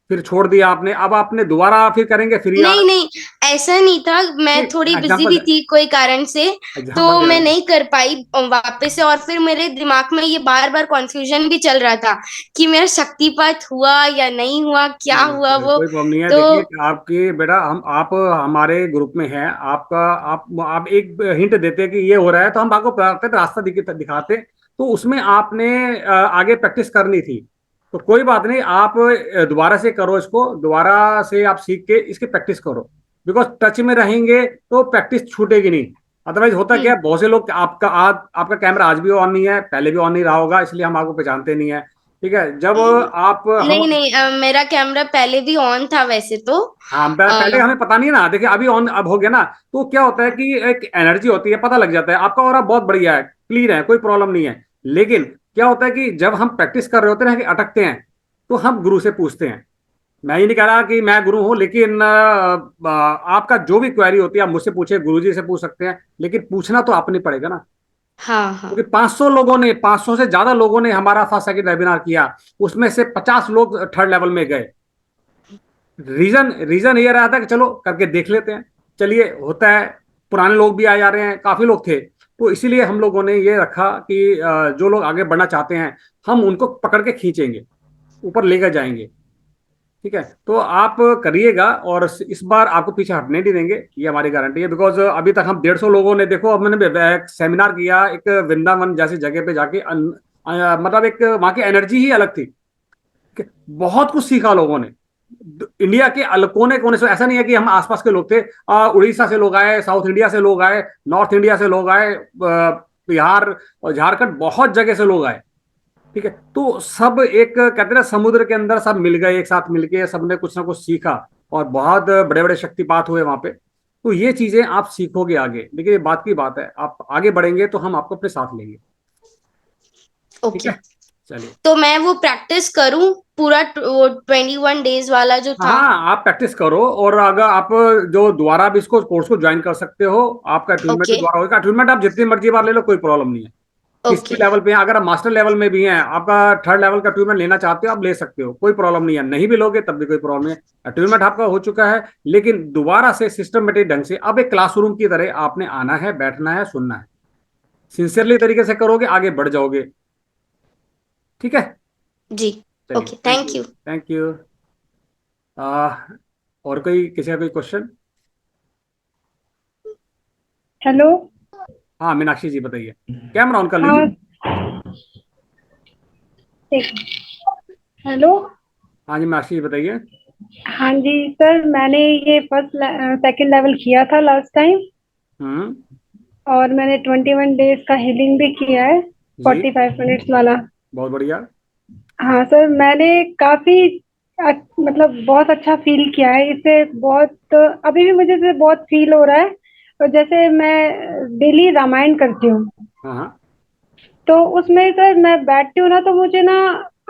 S2: फिर छोड़ दिया आपने, अब आपने दोबारा फिर करेंगे फ्री आ
S6: नहीं नहीं, ऐसा नहीं था, मैं थोड़ी बिजी भी
S2: एग्जाम्पल
S6: थी कोई कारण से। तो
S2: एग्जाम्पल दे रहा
S6: मैं
S2: हूँ।
S6: नहीं कर पाई वापस से, और फिर मेरे दिमाग में ये बार बार कॉन्फ्यूजन भी चल रहा था कि मेरा शक्तिपात हुआ या नहीं हुआ, क्या
S2: नहीं,
S6: हुआ वो।
S2: कोई प्रॉब्लम नहीं है।
S6: तो
S2: देखिए, आपकी बेटा, आप हमारे ग्रुप में हैं, आपका आप एक हिंट देते कि ये हो रहा है, तो हम आपको रास्ता दिखाते। तो उसमें आपने आगे प्रैक्टिस करनी थी। तो कोई बात नहीं, आप दोबारा से करो इसको, दोबारा से आप सीख के इसकी प्रैक्टिस करो। बिकॉज टच में रहेंगे तो प्रैक्टिस छूटेगी नहीं। अदरवाइज होता क्या
S6: हम्म।
S2: है, बहुत से लोग, आपका कैमरा आज भी ऑन नहीं है, पहले भी ऑन नहीं रहा होगा, इसलिए हम आपको पहचानते नहीं है। ठीक है, जब आप हम
S6: नहीं नहीं, मेरा कैमरा पहले भी ऑन था वैसे तो।
S2: हाँ,
S6: अ,
S2: पहले हमें पता नहीं ना। देखिए, अभी ऑन अब हो गया ना। तो क्या होता है कि एक एनर्जी होती है, पता लग जाता है। आपका ऑरा बहुत बढ़िया है, क्लीन है, कोई प्रॉब्लम नहीं है। लेकिन क्या होता है कि जब हम प्रैक्टिस कर रहे होते हैं कि अटकते हैं, तो हम गुरु से पूछते हैं। मैं ये नहीं कह रहा कि मैं गुरु हूं, लेकिन आपका जो भी क्वेरी होती है आप मुझसे पूछे, गुरुजी से पूछ सकते हैं, लेकिन पूछना तो आपने पड़ेगा ना।
S6: हाँ हाँ।
S2: क्योंकि 500 से ज्यादा लोगों ने हमारा फर्स्ट सेकंड वेबिनार किया, उसमें से 50 लोग थर्ड लेवल में गए। रीजन ये रहा था कि चलो करके देख लेते हैं, चलिए होता है। पुराने लोग भी आ जा रहे हैं, काफी लोग थे, तो इसीलिए हम लोगों ने ये रखा कि जो लोग आगे बढ़ना चाहते हैं हम उनको पकड़ के खींचेंगे, ऊपर लेकर जाएंगे। ठीक है, तो आप करिएगा और इस बार आपको पीछे हटने नहीं देंगे, ये हमारी गारंटी है। बिकॉज अभी तक हम 150 लोगों ने, देखो अब मैंने एक सेमिनार किया एक वृंदावन जैसी जगह पे जाके, मतलब एक वहां की एनर्जी ही अलग थी। बहुत कुछ सीखा लोगों ने, इंडिया के कोने कोने से। ऐसा नहीं है कि हम आसपास के लोग थे, उड़ीसा से लोग आए, साउथ इंडिया से लोग आए, नॉर्थ इंडिया से लोग आए, बिहार और झारखंड, बहुत जगह से लोग आए। ठीक है, तो सब एक कहते हैं ना समुद्र के अंदर सब मिल गए, एक साथ मिलके सबने कुछ ना कुछ सीखा और बहुत बड़े बड़े शक्तिपात हुए वहां पे। तो ये चीजें आप सीखोगे आगे, लेकिन ये बात की बात है, आप आगे बढ़ेंगे तो हम आपको अपने साथ लेंगे। ठीक
S6: ओके,
S2: है, चलिए।
S6: तो मैं वो प्रैक्टिस करूं पूरा 21 डेज वाला जो था?
S2: हाँ, आप प्रैक्टिस करो, और अगर आप जो दोबारा भी इसको कोर्स को ज्वाइन कर सकते हो, आपका ट्यूनमेंट भी
S6: ओके
S2: दोबारा होगा। ट्यूनमेंट आप जितनी मर्जी बार ले लो, कोई प्रॉब्लम नहीं है। किसी भी
S6: ओके
S2: लेवल पे हैं, अगर आप मास्टर लेवल में भी हैं, आपका थर्ड लेवल का ट्यूनमेंट लेना चाहते हो, आप ले सकते हो, कोई प्रॉब्लम नहीं है। नहीं भी लोगे तब भी कोई प्रॉब्लम नहीं है, ट्यूनमेंट आपका हो चुका है। लेकिन दोबारा से सिस्टमेटिक ढंग से अब एक क्लासरूम की तरह आपने आना है, बैठना है, सुनना है। सिंसियरली तरीके से करोगे, आगे बढ़ जाओगे। ठीक है,
S6: जी।
S2: चलिए,
S6: okay, thank you.
S2: Thank you. और कोई, किसी का कोई क्वेश्चन?
S7: हेलो।
S2: हाँ मीनाक्षी जी बताइए, कैमरा ऑन कर
S7: हाँ
S2: लीजिए।
S7: ठीक। हेलो।
S2: हाँ जी मीनाक्षी जी बताइए।
S7: हाँ जी सर, मैंने ये सेकंड लेवल किया था लास्ट टाइम,
S2: हम्म।
S7: और मैंने 21 डेज का हीलिंग भी किया है,
S2: जी,
S7: 45 मिनट्स वाला।
S2: बहुत बढ़िया।
S7: हाँ सर, मैंने काफी मतलब बहुत अच्छा फील किया है इससे। बहुत अभी भी मुझे से बहुत फील हो रहा है। और जैसे मैं डेली रामायण करती हूँ,
S2: हाँ हाँ,
S7: तो उसमें सर मैं बैठती हूँ ना, तो मुझे ना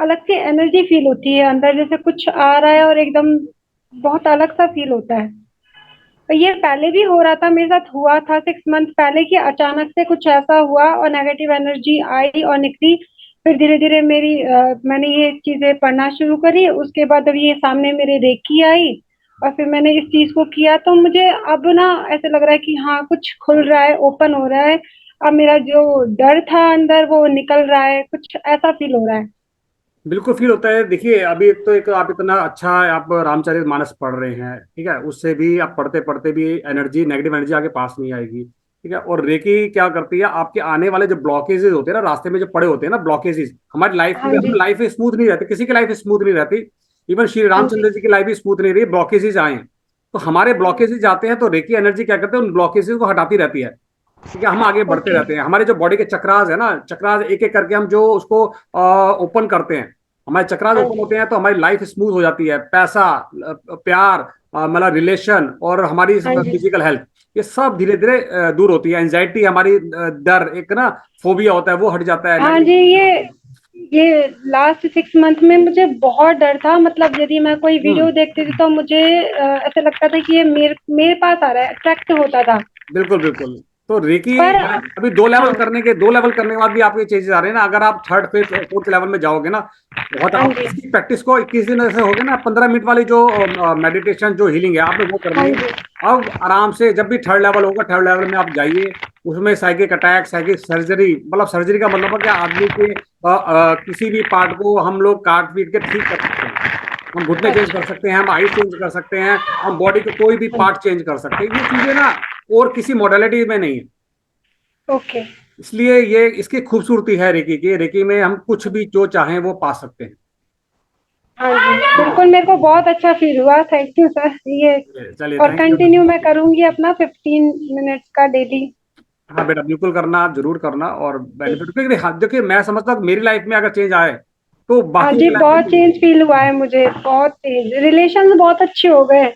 S7: अलग सी एनर्जी फील होती है अंदर, जैसे कुछ आ रहा है और एकदम बहुत अलग सा फील होता है। तो ये पहले भी हो रहा था, मेरे साथ हुआ था 6 मंथ पहले कि अचानक से कुछ ऐसा हुआ और नेगेटिव एनर्जी आई और निकली। फिर धीरे धीरे मैंने ये चीजें पढ़ना शुरू करी, उसके बाद अब ये सामने मेरे रेकी आई, और फिर मैंने इस चीज को किया, तो मुझे अब ना ऐसे लग रहा है कि हाँ कुछ खुल रहा है, ओपन हो रहा है। अब मेरा जो डर था अंदर वो निकल रहा है, कुछ ऐसा फील हो रहा है।
S2: बिल्कुल फील होता है। देखिए अभी एक तो एक आप इतना अच्छा आप रामचरित मानस पढ़ रहे हैं, ठीक है, उससे भी आप पढ़ते पढ़ते भी एनर्जी, नेगेटिव एनर्जी आगे पास नहीं आएगी। ठीक है, और रेकी क्या करती है, आपके आने वाले जो ब्लॉकेजेस होते हैं ना, रास्ते में जो पड़े होते हैं ना ब्लॉकेजेस, हमारी लाइफ
S7: हाँ
S2: में,
S7: जी।
S2: हम लाइफ स्मूथ नहीं रहती, किसी की लाइफ स्मूथ नहीं रहती। इवन श्री
S7: हाँ जी।
S2: रामचंद्र जी की लाइफ भी स्मूथ नहीं रही, ब्लॉकेजेस आए हैं। तो हमारे ब्लॉकेजेस जाते हैं, तो रेकी एनर्जी क्या करते हैं, उन ब्लॉकेजेस को हटाती रहती है। ठीक है, हम आगे बढ़ते
S7: ओके।
S2: रहते हैं। हमारे जो बॉडी के चक्रास है ना, चक्रास एक एक करके हम जो उसको ओपन करते हैं, हमारे चक्रास
S7: हाँ
S2: ओपन
S7: जी।
S2: होते हैं, तो हमारी लाइफ स्मूथ हो जाती है। पैसा, प्यार, मतलब रिलेशन, और हमारी
S7: हाँ जी।
S2: फिजिकल हेल्थ, ये सब धीरे धीरे दूर होती है। एंजाइटी, हमारी डर, एक ना फोबिया होता है, वो हट जाता है।
S7: हाँ जी। ये लास्ट 6 मंथ में मुझे बहुत डर था, मतलब यदि मैं कोई वीडियो देखती थी तो मुझे ऐसा लगता था कि ये मेरे पास आ रहा है, अट्रैक्ट होता था।
S2: बिल्कुल बिल्कुल। तो रेकी
S7: पर
S2: अभी दो लेवल
S7: हाँ।
S2: करने के, बाद भी आपके चेंजेस आ रहे हैं ना। अगर आप थर्ड फिफ्थ फोर्थ लेवल में जाओगे ना, बहुत
S7: हाँ
S2: आप
S7: जी।
S2: इसकी प्रैक्टिस को 21 दिन ऐसे हो गए ना, 15 मिनट वाली जो मेडिटेशन जो हीलिंग है आपने वो करनी
S7: हाँ
S2: है।
S7: जी।
S2: अब आराम से जब भी थर्ड लेवल होगा, थर्ड लेवल में आप जाइए, उसमें साइकिक अटैक, साइकिक सर्जरी, मतलब सर्जरी का मतलब है कि आदमी के किसी भी पार्ट को हम लोग काट पीट के ठीक कर सकते हैं। हम घुटने चेंज कर सकते हैं, हम आईज चेंज कर सकते हैं, हम बॉडी के कोई भी पार्ट चेंज कर सकते हैं। ये चीजें ना और किसी मॉडलिटी में नहीं है।
S7: ओके।
S2: इसलिए ये इसकी खूबसूरती है रेकी की। रेकी में हम कुछ भी जो चाहें वो पा सकते हैं।
S7: हाँ जी, बिल्कुल, मेरे को बहुत अच्छा फील हुआ, थैंक यू सर। ये
S2: चलिए,
S7: और
S2: थैंक यू।
S7: कंटिन्यू मैं करूंगी अपना 15 मिनट्स का डेली।
S2: हाँ बेटा, बिल्कुल करना, आप जरूर करना। और बेनिफिट, क्योंकि देखिए मैं समझता हूँ कि मेरी लाइफ में अगर चेंज आए तो
S7: हाँ
S2: बाकी
S7: जी,
S2: की लाइफ में
S7: बहुत
S2: भी
S7: चेंज फील हुआ है मुझे, बहुत तेज, रिलेशन बहुत अच्छे हो गए।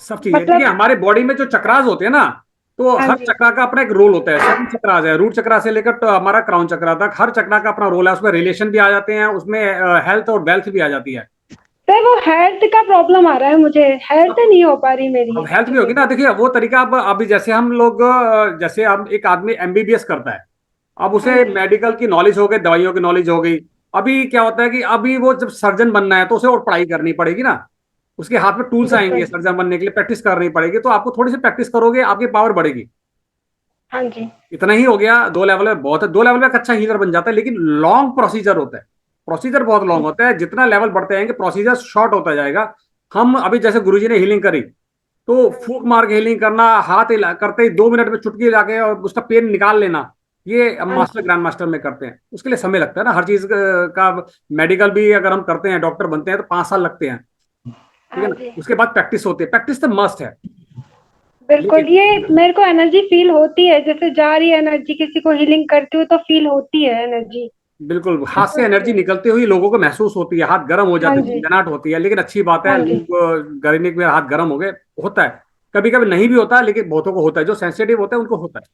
S2: सब चीजें। देखिए
S7: मतलब
S2: हमारे बॉडी में जो चक्रास होते हैं ना, तो
S7: हाँ
S2: हर
S7: जी।
S2: चक्रा का अपना एक रोल होता है। 7 चक्रा आ जाए, रूट चक्रा से लेकर तो हमारा क्राउन चक्रा तक, हर चक्रा का अपना रोल है। उसमें रिलेशन भी आ जाते हैं, उसमें हेल्थ और वेल्थ भी आ जाती है।
S7: सर वो हेल्थ का प्रॉब्लम आ रहा है मुझे, हेल्थ नहीं हो पा रही मेरी
S2: अब हेल्थ भी होगी
S7: अच्छे
S2: ना,
S7: से।
S2: देखिए वो तरीका। अब अभी जैसे हम लोग जैसे अब एक आदमी एमबीबीएस करता है, अब
S7: हाँ
S2: उसे
S7: जी।
S2: मेडिकल की नॉलेज हो गई, दवाइयों की नॉलेज हो गई। अभी क्या होता है कि अभी वो जब सर्जन बनना है तो उसे और पढ़ाई करनी पड़ेगी ना। उसके हाथ में टूल्स आएंगे
S7: बिल्कुल।
S2: सर्जन बनने के लिए, प्रैक्टिस करनी पड़ेगी। तो आपको थोड़ी सी प्रैक्टिस करोगे, आपकी पावर बढ़ेगी।
S7: हाँ जी।
S2: इतना ही हो गया, 2 लेवल में बहुत है। 2 लेवल में एक अच्छा हीलर बन जाता है, लेकिन लॉन्ग प्रोसीजर होता है। प्रोसीजर बहुत लॉन्ग होता है। जितना लेवल बढ़ते जाएंगे प्रोसीजर शॉर्ट होता जाएगा। हम अभी जैसे गुरुजी ने हीलिंग करी, तो
S7: हाँ
S2: फूक
S7: जी।
S2: मार के हीलिंग करना, हाथ करते ही 2 मिनट में चुटकी लाके और उसका पेन निकाल लेना, ये अब
S7: हाँ
S2: मास्टर
S7: जी।
S2: ग्रैंड मास्टर में करते हैं। उसके लिए समय लगता है ना, हर चीज का। मेडिकल भी अगर हम करते हैं, डॉक्टर बनते हैं, तो 5 साल लगते हैं। ठीक है
S7: हाँ
S2: ना।
S7: जी।
S2: उसके बाद प्रैक्टिस होती है, प्रैक्टिस तो मस्ट है।
S7: बिल्कुल,
S2: लेकिन
S7: ये मेरे को एनर्जी फील होती है, जैसे जा रही है एनर्जी, किसी को हीलिंग करती हूँ तो फील होती है एनर्जी।
S2: बिल्कुल हाथ
S7: बिल्कुल
S2: से एनर्जी
S7: सही।
S2: निकलते हुई लोगों को महसूस होती है, हाथ गर्म हो
S7: हाँ
S2: जाते हैं,
S7: जी।
S2: झंझनाहट होती है। लेकिन अच्छी बात है,
S7: हाँ जी।
S2: लोग गरने के हाथ गर्म हो गए, होता है। कभी कभी नहीं भी होता, लेकिन बहुतों को होता है, जो सेंसिटिव होता है उनको होता है।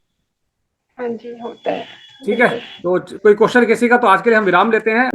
S7: हाँ जी, होता है।
S2: ठीक है।
S7: बिल्कुल।
S2: तो कोई क्वेश्चन किसी का, तो आज के लिए हम विराम लेते हैं।